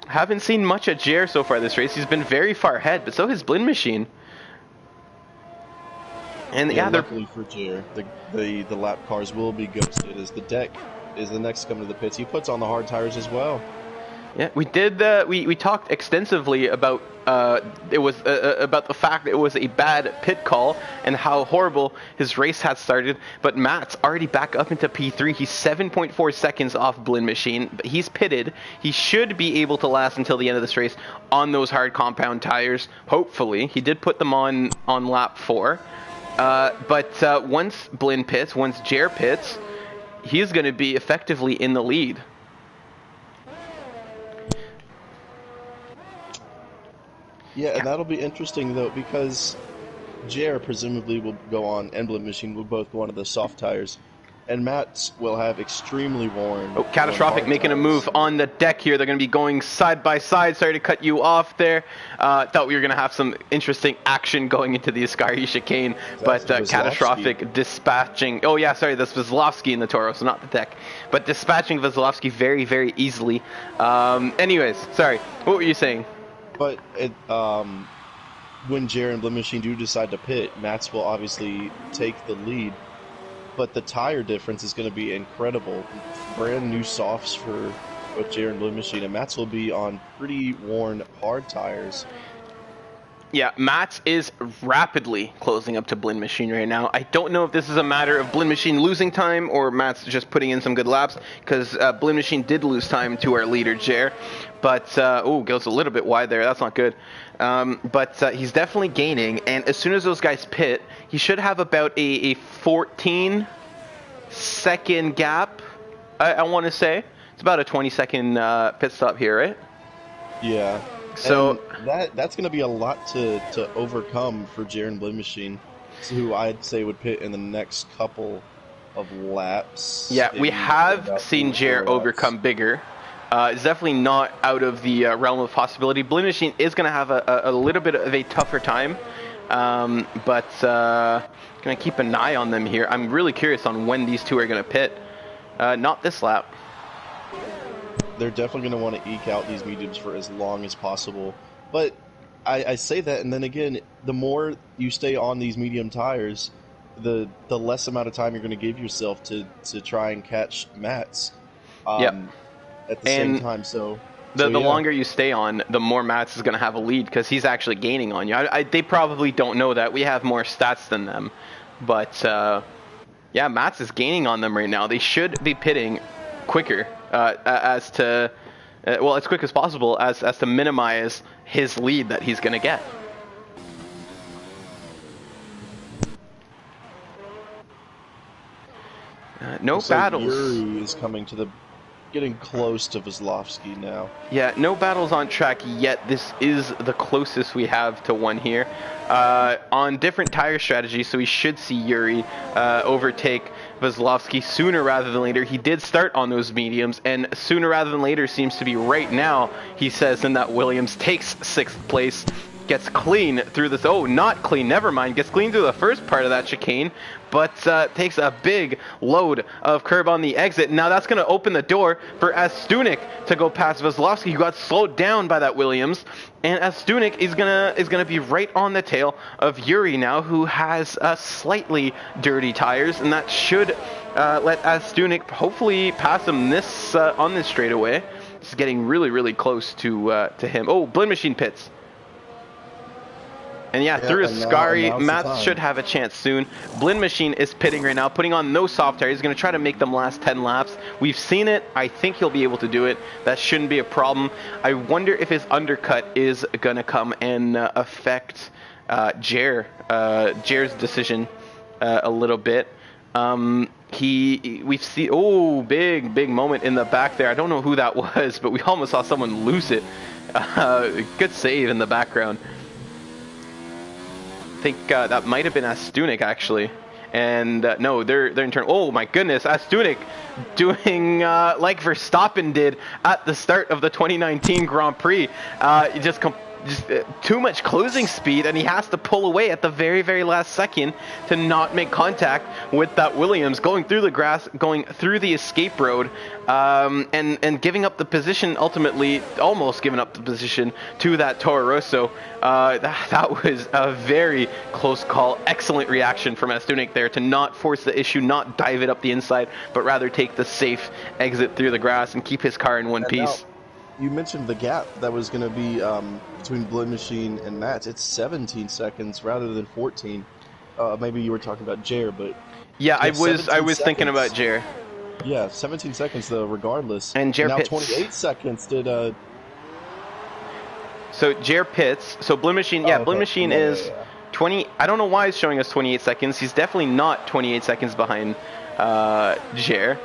haven't seen much of Jer so far this race. He's been very far ahead, but so has Blinn Machine. And yeah, luckily for Jer, the lap cars will be ghosted, as the deck is the next to come to the pits. He puts on the hard tires as well. Yeah, we did. We talked extensively about about the fact that it was a bad pit call and how horrible his race had started. But Matt's already back up into P3. He's 7.4 seconds off Blinn Machine, but he's pitted. He should be able to last until the end of this race on those hard compound tires. Hopefully, he did put them on lap 4. But once Blinn pits, once Jer pits, he's going to be effectively in the lead. Yeah, and that'll be interesting, though, because Jer presumably will go on, and Blinn Machine will both go onto the soft tires, and Matt will have extremely worn... Oh, Catastrophic making tires. A move on the deck here. They're going to be going side by side. Sorry to cut you off there. Thought we were going to have some interesting action going into the Oscari chicane, but Catastrophic dispatching... Oh, yeah, sorry, that's Vasilevsky in the Toro, so not the deck. But dispatching Vasilevsky very, very easily. Anyways, sorry, what were you saying? But when Jer and Blinn Machine do decide to pit, Mats will obviously take the lead. But the tire difference is going to be incredible. Brand new softs for both Jer and Blinn Machine, and Mats will be on pretty worn hard tires. Yeah, Mats is rapidly closing up to Blinn Machine right now. I don't know if this is a matter of Blinn Machine losing time or Mats just putting in some good laps, because Blinn Machine did lose time to our leader, Jer. But, goes a little bit wide there. That's not good. But he's definitely gaining, and as soon as those guys pit, he should have about a 14-second gap, I want to say. It's about a 20-second pit stop here, right? Yeah. So that's going to be a lot to overcome for Jer and Blinn Machine, who I'd say would pit in the next couple of laps. Yeah, we have seen Jer overcome bigger. It's definitely not out of the realm of possibility. Blinn Machine is going to have a little bit of a tougher time, but going to keep an eye on them here. I'm really curious on when these two are going to pit. Not this lap. they're definitely going to want to eke out these mediums for as long as possible. But I say that, and then again, the more you stay on these medium tires, the less amount of time you're going to give yourself to try and catch Mats Yep. at the same time. So the yeah. longer you stay on, the more Mats is going to have a lead because he's actually gaining on you. They probably don't know that. We have more stats than them. But, yeah, Mats is gaining on them right now. They should be pitting quicker as quick as possible as to minimize his lead that he's going to get. No battles. Yuri is coming to getting close to Vezlovsky now. Yeah, no battles on track yet. This is the closest we have to one here. On different tire strategies, so we should see Yuri overtake Vezlovsky sooner rather than later. He did start on those mediums, and sooner rather than later seems to be right now, he says, in that Williams takes 6th place. Gets clean through this. Oh, not clean. Never mind. Gets clean through the first part of that chicane, but takes a big load of curb on the exit. Now that's going to open the door for Astunik to go past Vezlovsky, who got slowed down by that Williams. And Astunik is gonna be right on the tail of Yuri now, who has slightly dirty tires, and that should let Astunik hopefully pass him this on this straightaway. It's getting really, really close to him. Oh, Blend Machine pits. And yeah, through Ascari, Mats should have a chance soon. Blend Machine is pitting right now, putting on no soft tires. He's going to try to make them last 10 laps. We've seen it. I think he'll be able to do it. That shouldn't be a problem. I wonder if his undercut is going to come and affect Jer's decision a little bit. We've seen, oh, big moment in the back there. I don't know who that was, but we almost saw someone lose it. Good save in the background. I think that might have been Astunik, actually. And no, they're in turn. Oh my goodness, Astunik doing like Verstappen did at the start of the 2019 Grand Prix. Just too much closing speed, and he has to pull away at the very, very last second to not make contact with that Williams, going through the grass, going through the escape road, and giving up the position, ultimately almost giving up the position to that Toro Rosso. That was a very close call. Excellent reaction from Astunik there to not force the issue, not dive it up the inside, but rather take the safe exit through the grass and keep his car in one piece. You mentioned the gap that was going to be between Blend Machine and Mats. It's 17 seconds rather than 14. Maybe you were talking about Jer, but yeah, I was thinking about Jer. Yeah, 17 seconds though, regardless. And Jer now pits. 28 seconds did. So Jer pits. So Blend Machine, yeah, Blend Machine is 20. I don't know why he's showing us 28 seconds. He's definitely not 28 seconds behind Jer.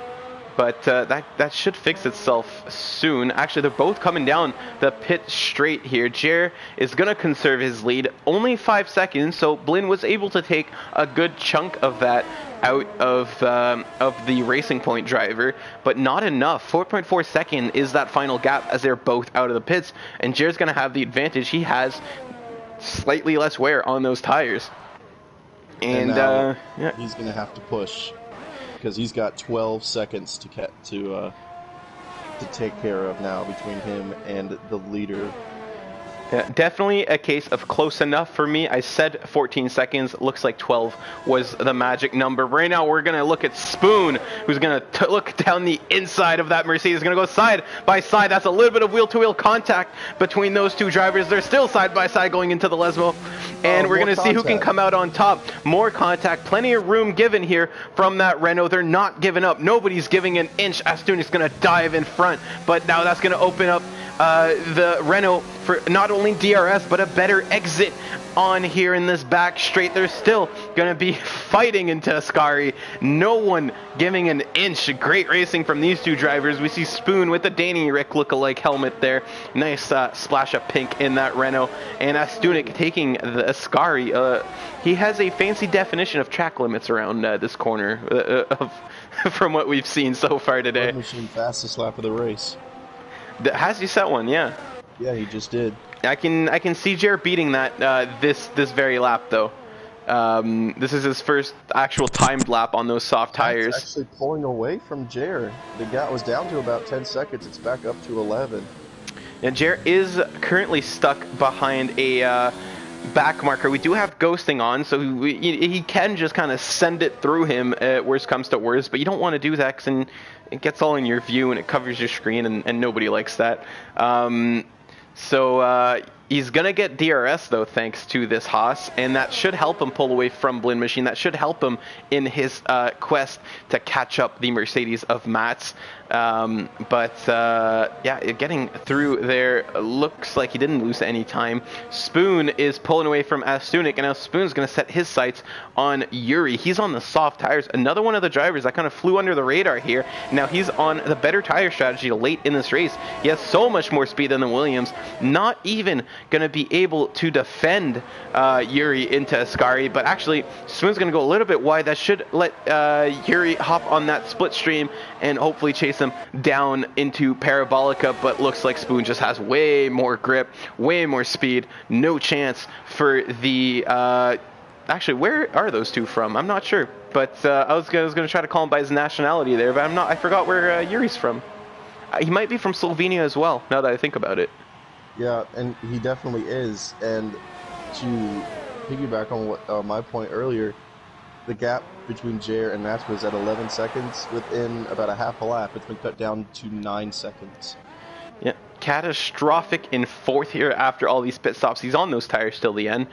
But that should fix itself soon. Actually, they're both coming down the pit straight here. Jer is going to conserve his lead. Only 5 seconds, so Blinn was able to take a good chunk of that out of the Racing Point driver, but not enough. 4.4 second is that final gap as they're both out of the pits, and Jer's going to have the advantage. He has slightly less wear on those tires. And yeah. He's going to have to push, because he's got 12 seconds to take care of now between him and the leader. Yeah, definitely a case of close enough for me. I said 14 seconds. Looks like 12 was the magic number. Right now, we're going to look at Spoon, who's going to look down the inside of that Mercedes. Going to go side by side. That's a little bit of wheel-to-wheel contact between those two drivers. They're still side by side going into the Lesmo. And we're going to see who can come out on top. More contact. Plenty of room given here from that Renault. They're not giving up. Nobody's giving an inch. Astunik's going to dive in front. But now that's going to open up the Renault for not only DRS, but a better exit on here in this back straight. They're still going to be fighting into Ascari. No one giving an inch. Great racing from these two drivers. We see Spoon with the Danny Rick lookalike helmet there. Nice splash of pink in that Renault. And Astunik taking the Ascari. He has a fancy definition of track limits around this corner from what we've seen so far today. Machine fastest lap of the race. Has he set one? Yeah. Yeah, he just did. I can see Jer beating that this very lap though. This is his first actual timed lap on those soft tires. It's actually pulling away from Jer. The gap was down to about 10 seconds. It's back up to 11. And Jer is currently stuck behind a back marker. We do have ghosting on, so he can just kind of send it through him at worst comes to worst, but you don't want to do that because it gets all in your view and it covers your screen, and nobody likes that. So he's going to get DRS, though, thanks to this Haas, and that should help him pull away from Blinn Machine. That should help him in his quest to catch up the Mercedes of Mats. Yeah, getting through there looks like he didn't lose any time. Spoon is pulling away from Astunik, and now Spoon's going to set his sights on Yuri. He's on the soft tires. Another one of the drivers that kind of flew under the radar here. Now he's on the better tire strategy late in this race. He has so much more speed than the Williams. Not even going to be able to defend Yuri into Ascari, but actually Spoon's going to go a little bit wide. That should let Yuri hop on that split stream and hopefully chase him down into Parabolica, but looks like Spoon just has way more grip, way more speed. No chance for the actually, where are those two from? I'm not sure, but I was gonna try to call him by his nationality there, but I forgot where Yuri's from. He might be from Slovenia as well, now that I think about it. Yeah, and he definitely is. And to piggyback on what my point earlier, the gap between Jer and Mats was at 11 seconds. Within about a half a lap, it's been cut down to 9 seconds. Yeah, catastrophic in fourth here after all these pit stops. He's on those tires till the end.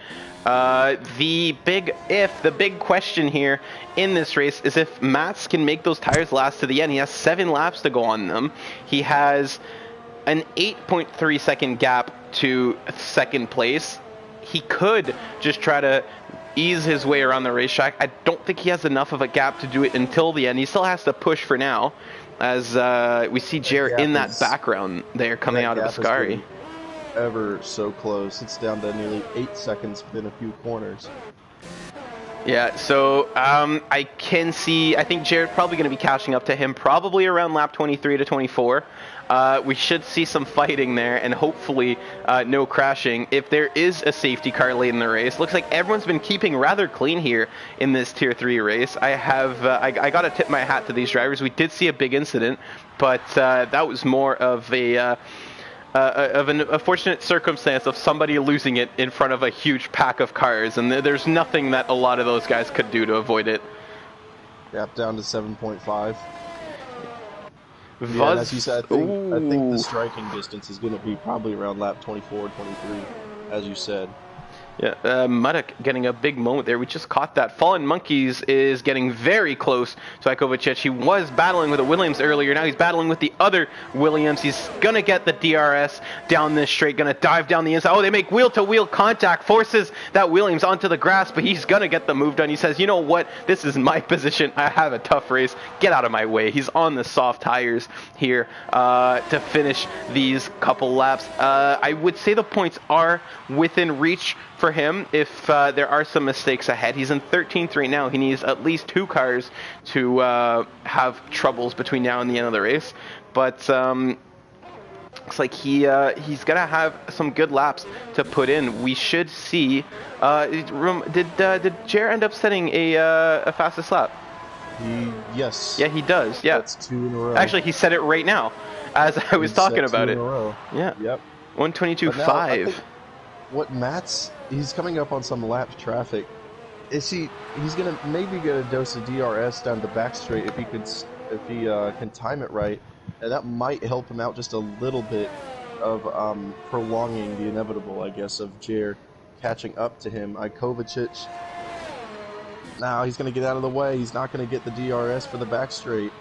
The big question here in this race is if Mats can make those tires last to the end. He has 7 laps to go on them. He has an 8.3 second gap to second place. He could just try to ease his way around the racetrack. I don't think he has enough of a gap to do it until the end. He still has to push for now, as we see Jared in that background there coming out of Ascari. Ever so close. It's down to nearly 8 seconds within a few corners. Yeah, so I think Jared probably going to be catching up to him probably around lap 23 to 24. We should see some fighting there and hopefully no crashing. If there is a safety car late in the race, looks like everyone's been keeping rather clean here in this Tier 3 race. I got to tip my hat to these drivers. We did see a big incident, but that was more of a fortunate circumstance of somebody losing it in front of a huge pack of cars, and there's nothing that a lot of those guys could do to avoid it. Gap down to 7.5. Yeah, as you said, I think the striking distance is going to be probably around lap 24, 23, as you said. Yeah, Muddock getting a big moment there. We just caught that. Fallen Monkeys is getting very close to Ikovacic. He was battling with a Williams earlier. Now he's battling with the other Williams. He's going to get the DRS down this straight. Going to dive down the inside. Oh, they make wheel-to-wheel contact. Forces that Williams onto the grass, but he's going to get the move done. He says, you know what? This is my position. I have a tough race. Get out of my way. He's on the soft tires here to finish these couple laps. I would say the points are within reach for him if there are some mistakes ahead. He's in 13th right now. He needs at least 2 cars to have troubles between now and the end of the race. But looks like he's gonna have some good laps to put in. We should see. Did Jer end up setting a fastest lap? Yes. Yeah, he does. Yeah. That's 2 in a row. Actually, he said it right now as I was talking about it. 2 in a row. Yeah. Yep. 122.5. What Mats, he's coming up on some lap traffic. He's gonna maybe get a dose of DRS down the back straight if he can time it right, and that might help him out just a little bit of prolonging the inevitable, I guess, of Jer catching up to him. Ikovacic, now he's gonna get out of the way. He's not gonna get the DRS for the back straight.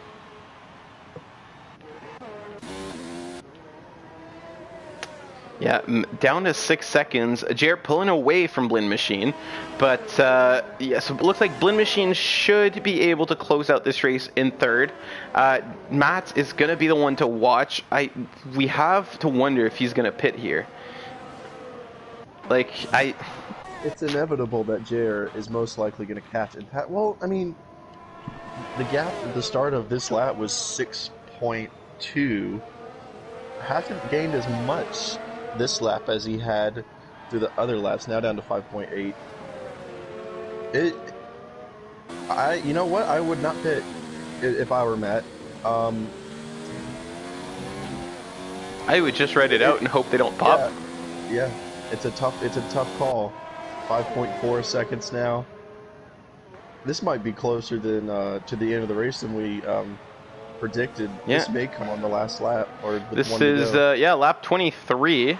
Yeah, down to 6 seconds. Jared pulling away from Blinn Machine, but yeah, so it looks like Blinn Machine should be able to close out this race in 3rd. Matt is going to be the one to watch. We have to wonder if he's going to pit here. It's inevitable that Jer is most likely going to catch and pat. Well, I mean, the gap at the start of this lap was 6.2. Hasn't gained as much this lap as he had through the other laps, now down to 5.8. It. You know what? I would not pit if I were Matt. I would just write it out and hope they don't pop. Yeah. It's a tough call. 5.4 seconds now. This might be closer than to the end of the race than we predicted. Yeah. This may come on the last lap or the This one to is go. lap 23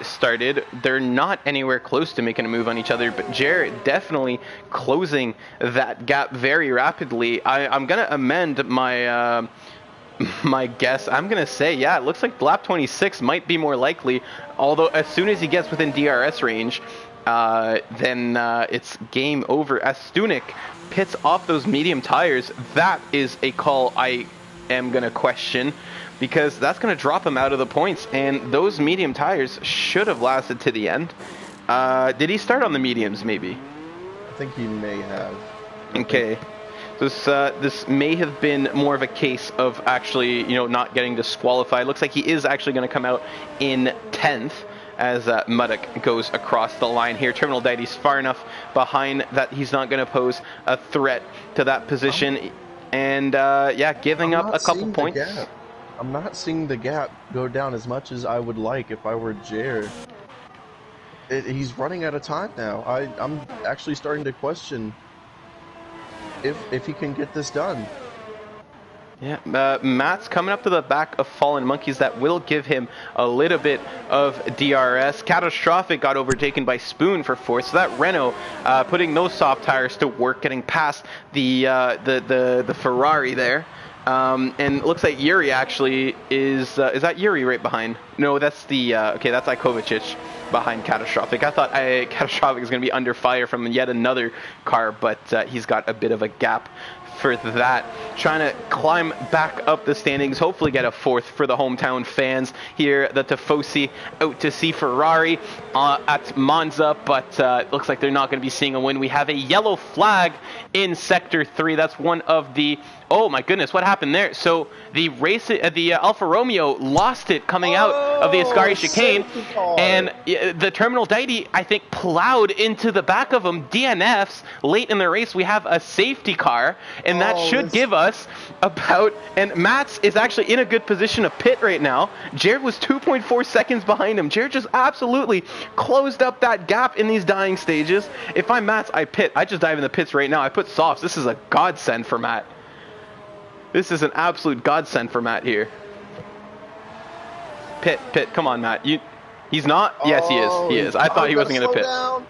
started. They're not anywhere close to making a move on each other, but Jarrett definitely closing that gap very rapidly. I'm gonna amend my my guess. I'm gonna say, yeah, it looks like lap 26 might be more likely. Although as soon as he gets within DRS range, then it's game over. As Stunek pits off those medium tires, that is a call I am going to question, because that's going to drop him out of the points, and those medium tires should have lasted to the end. Did he start on the mediums, maybe? I think he may have. Okay. This may have been more of a case of actually, not getting disqualified. Looks like he is actually going to come out in 10th. As Muddock goes across the line here. Terminal Diety's far enough behind that he's not going to pose a threat to that position. And, giving up a couple points. I'm not seeing the gap go down as much as I would like if I were Jer. He's running out of time now. I'm actually starting to question if he can get this done. Yeah, Matt's coming up to the back of Fallen Monkeys. That will give him a little bit of DRS. Catastrophic got overtaken by Spoon for 4th. So that Renault putting those soft tires to work, getting past the Ferrari there. And it looks like Yuri actually is that Yuri right behind? No, that's that's Ikovacic behind Catastrophic. I thought Catastrophic was going to be under fire from yet another car, but he's got a bit of a gap for that. Trying to climb back up the standings, hopefully get a 4th for the hometown fans here. The Tifosi out to see Ferrari at Monza, but it looks like they're not going to be seeing a win. We have a yellow flag in Sector 3. That's one of the... Oh my goodness, what happened there? So the Alfa Romeo lost it coming out of the Ascari chicane, and the Terminal Deity, I think, plowed into the back of him. DNFs late in the race. We have a safety car, and that should give us about... And Mats is actually in a good position to pit right now. Jared was 2.4 seconds behind him. Jared just absolutely closed up that gap in these dying stages. If I'm Mats, I pit. I just dive in the pits right now. I put softs. This is a godsend for Matt. This is an absolute godsend for Matt here. Pit. Come on, Matt. He's not? Yes, he is. He is. I thought he wasn't going to pit. Down.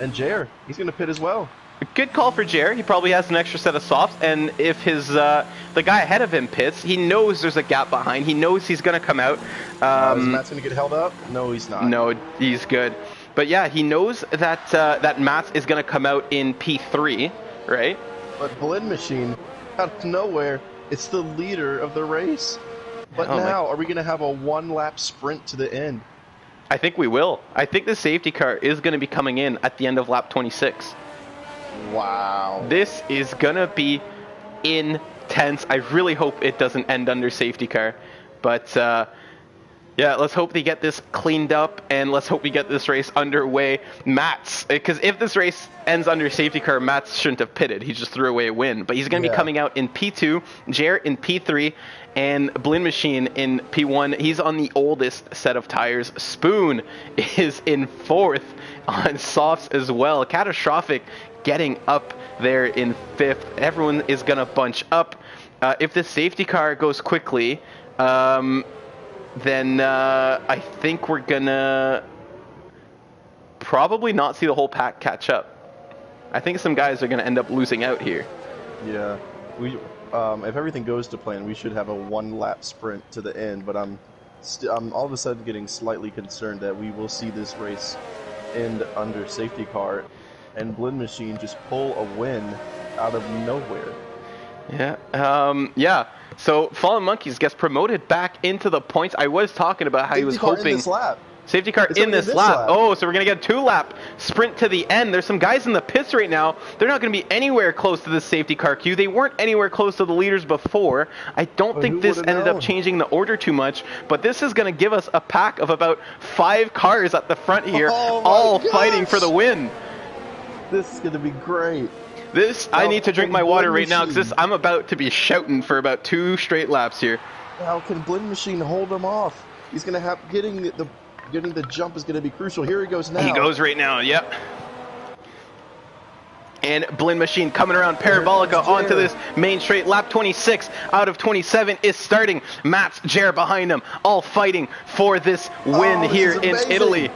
And Jer, he's going to pit as well. Good call for Jer. He probably has an extra set of softs, and if the guy ahead of him pits, he knows there's a gap behind. He knows he's going to come out. Is Matt's going to get held up? No, he's not. No, he's good. But yeah, he knows that that Matt is going to come out in P3, right? But Blend Machine, out of nowhere, it's the leader of the race. But now, are we going to have a one-lap sprint to the end? I think we will. I think the safety car is going to be coming in at the end of lap 26. Wow. This is going to be intense. I really hope it doesn't end under safety car. But, yeah, let's hope they get this cleaned up, and let's hope we get this race underway. Mats, because if this race ends under safety car, Mats shouldn't have pitted. He just threw away a win. But he's going to be coming out in P2, Jarrett in P3, and Blend Machine in P1. He's on the oldest set of tires. Spoon is in 4th on softs as well. Catastrophic getting up there in 5th. Everyone is going to bunch up. If the safety car goes quickly, then I think we're going to probably not see the whole pack catch up. I think some guys are going to end up losing out here. Yeah. If everything goes to plan, we should have a one-lap sprint to the end, but I'm all of a sudden getting slightly concerned that we will see this race end under safety car and Blend Machine just pull a win out of nowhere. Yeah. So Fallen Monkeys gets promoted back into the points. I was talking about how he was hoping... In this lap. Safety car in this lap. Oh, so we're going to get a 2-lap sprint to the end. There's some guys in the pits right now. They're not going to be anywhere close to the safety car queue. They weren't anywhere close to the leaders before. I don't think this ended up changing the order too much, but this is going to give us a pack of about 5 cars at the front here, all fighting for the win. This is gonna be great. I need to drink my water right now Machine. because I'm about to be shouting for about 2 straight laps here. How can Blend Machine hold him off? He's gonna have getting the jump is gonna be crucial. Here he goes now. He goes right now. Yep. And Blend Machine coming around Parabolica onto this main straight. Lap 26 out of 27 is starting. Matt's Jer behind him, all fighting for this win here in Italy.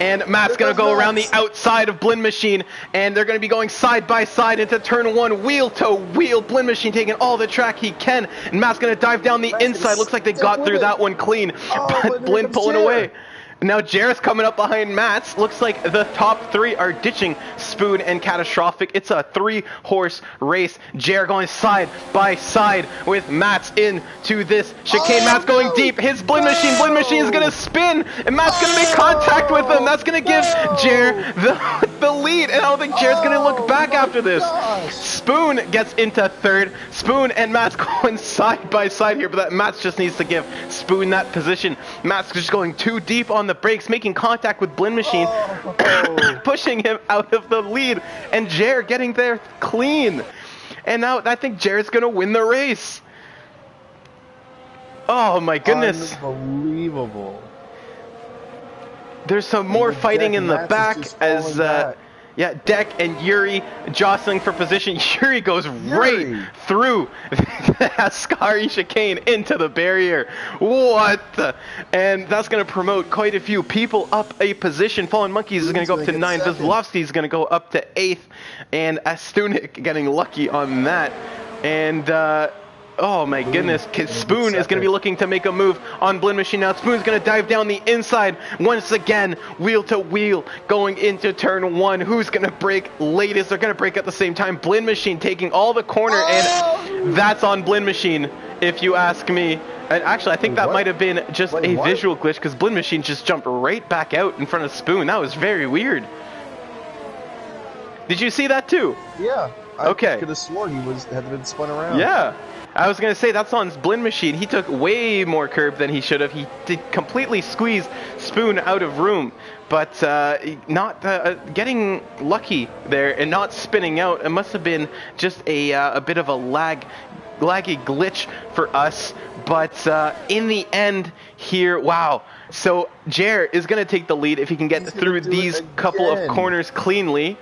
And Matt's going to go around the outside of Blend Machine, and they're going to be going side by side into turn 1, wheel to wheel. Blend Machine taking all the track he can, and Matt's going to dive down the inside. Looks like they got through that one clean, but Blend pulling away. Now Jarrett's coming up behind Matt's. Looks like the top 3 are ditching Spoon and Catastrophic. It's a 3-horse race. Jarrett going side by side with Matt's into this chicane. Matt's going deep. His Blend Machine is going to spin, and Matt's going to make contact with him. That's going to give Jarrett the lead, and I don't think Jarrett's going to look back after this. Spoon gets into 3rd. Spoon and Matt's going side by side here, but Matt's just needs to give Spoon that position. Matt's just going too deep on the brakes, making contact with Blend Machine, pushing him out of the lead, and Jer getting there clean. And now I think Jer's gonna win the race. Oh my goodness. Unbelievable. There's some more fighting in the back as yeah, Deck and Yuri jostling for position. Yuri goes right through the Ascari chicane into the barrier. What? And that's going to promote quite a few people up a position. Fallen Monkeys is going to go up to 9. Vizlovsky is going to go up to 8th. And Astunik getting lucky on that. And oh my goodness, Spoon is going to be looking to make a move on Blend Machine now. Spoon's going to dive down the inside once again, wheel to wheel, going into turn 1. Who's going to break latest? They're going to break at the same time. Blend Machine taking all the corner, and that's on Blend Machine, if you ask me. And actually, I think that might have been just a visual glitch, because Blend Machine just jumped right back out in front of Spoon. That was very weird. Did you see that too? Yeah. Okay. I could have sworn he had been spun around. Yeah. I was going to say, that's on Blend Machine. He took way more curb than he should have. He did completely squeeze Spoon out of room, but not getting lucky there and not spinning out. It must have been just a bit of a laggy glitch for us. But in the end here, wow. So Jer is going to take the lead if he can get through these couple of corners cleanly.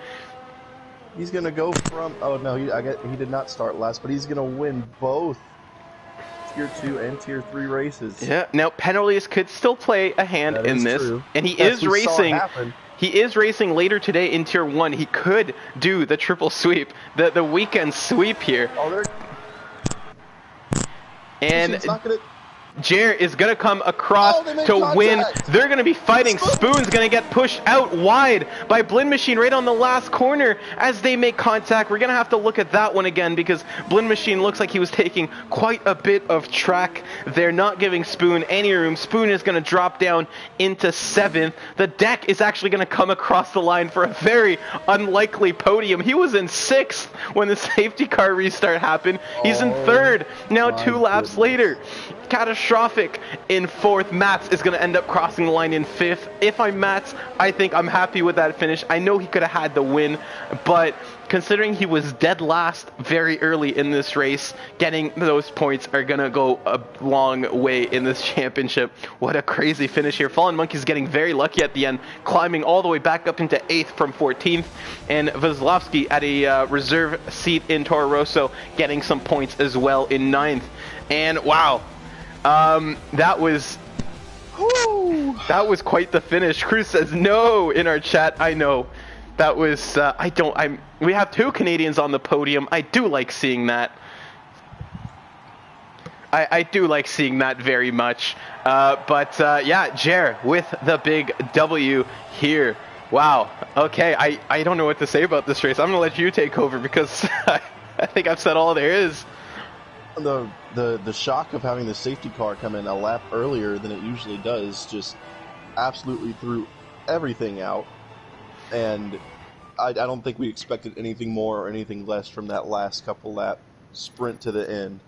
He's going to go from... Oh, no, he did not start last, but he's going to win both Tier 2 and Tier 3 races. Yeah, now penalties could still play a hand in this. True. And he is racing... He is racing later today in Tier 1. He could do the triple sweep, the weekend sweep here. Oh, and Jer is going to come across to win. They're going to be fighting. Spoon's going to get pushed out wide by Blend Machine right on the last corner as they make contact. We're going to have to look at that one again because Blend Machine looks like he was taking quite a bit of track. They're not giving Spoon any room. Spoon is going to drop down into 7th. The Deck is actually going to come across the line for a very unlikely podium. He was in 6th when the safety car restart happened. He's in 3rd now 2 laps later. Catastrophic in 4th. Mats is going to end up crossing the line in 5th. If I'm Mats, I think I'm happy with that finish. I know he could have had the win, but considering he was dead last very early in this race, getting those points are going to go a long way in this championship. What a crazy finish here. Fallen Monkeys getting very lucky at the end, climbing all the way back up into 8th from 14th, and Vizlovsky at a reserve seat in Toro Rosso getting some points as well in 9th. And wow, that was quite the finish. Cruz says no in our chat. I know. That was we have 2 Canadians on the podium. I do like seeing that. I do like seeing that very much. But yeah, Jer with the big W here. Wow. Okay, I don't know what to say about this race. I'm gonna let you take over because I think I've said all there is. The shock of having the safety car come in a lap earlier than it usually does just absolutely threw everything out, and I don't think we expected anything more or anything less from that last couple lap sprint to the end.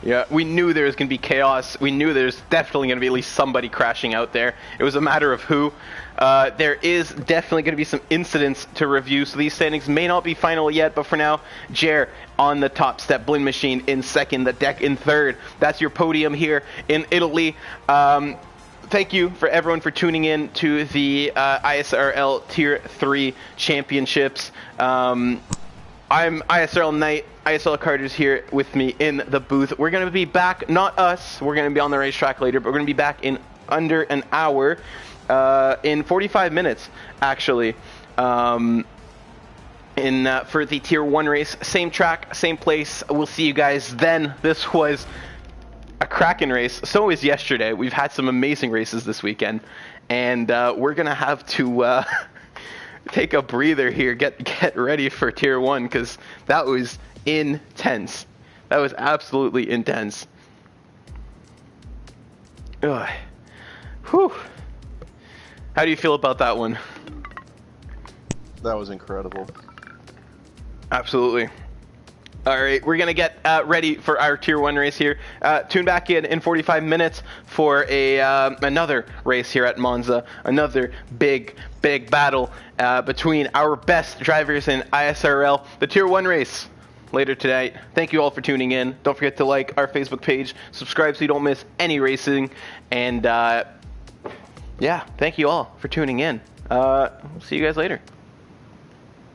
Yeah, we knew there was going to be chaos. We knew there's definitely going to be at least somebody crashing out there. It was a matter of who. There is definitely going to be some incidents to review, so these standings may not be final yet, but for now, Jer on the top step, Blin Machine in second, the deck in third. That's your podium here in Italy. Thank you for everyone for tuning in to the ISRL Tier 3 Championships. I'm ISRL Knight. ISRL Carter's here with me in the booth. We're going to be back, not us, we're going to be on the racetrack later, but we're going to be back in under an hour, in 45 minutes, actually, for the Tier 1 race. Same track, same place. We'll see you guys then. This was a cracking race. So was yesterday. We've had some amazing races this weekend, and we're going to have to take a breather here, get ready for Tier 1, because that was intense. That was absolutely intense. Ugh. Whew. How do you feel about that one? That was incredible. Absolutely. All right, we're going to get ready for our Tier 1 race here. Tune back in 45 minutes for another race here at Monza. Another big battle between our best drivers in ISRL. The Tier 1 race later tonight. Thank you all for tuning in. Don't forget to like our Facebook page. Subscribe so you don't miss any racing. And yeah, thank you all for tuning in. We'll see you guys later.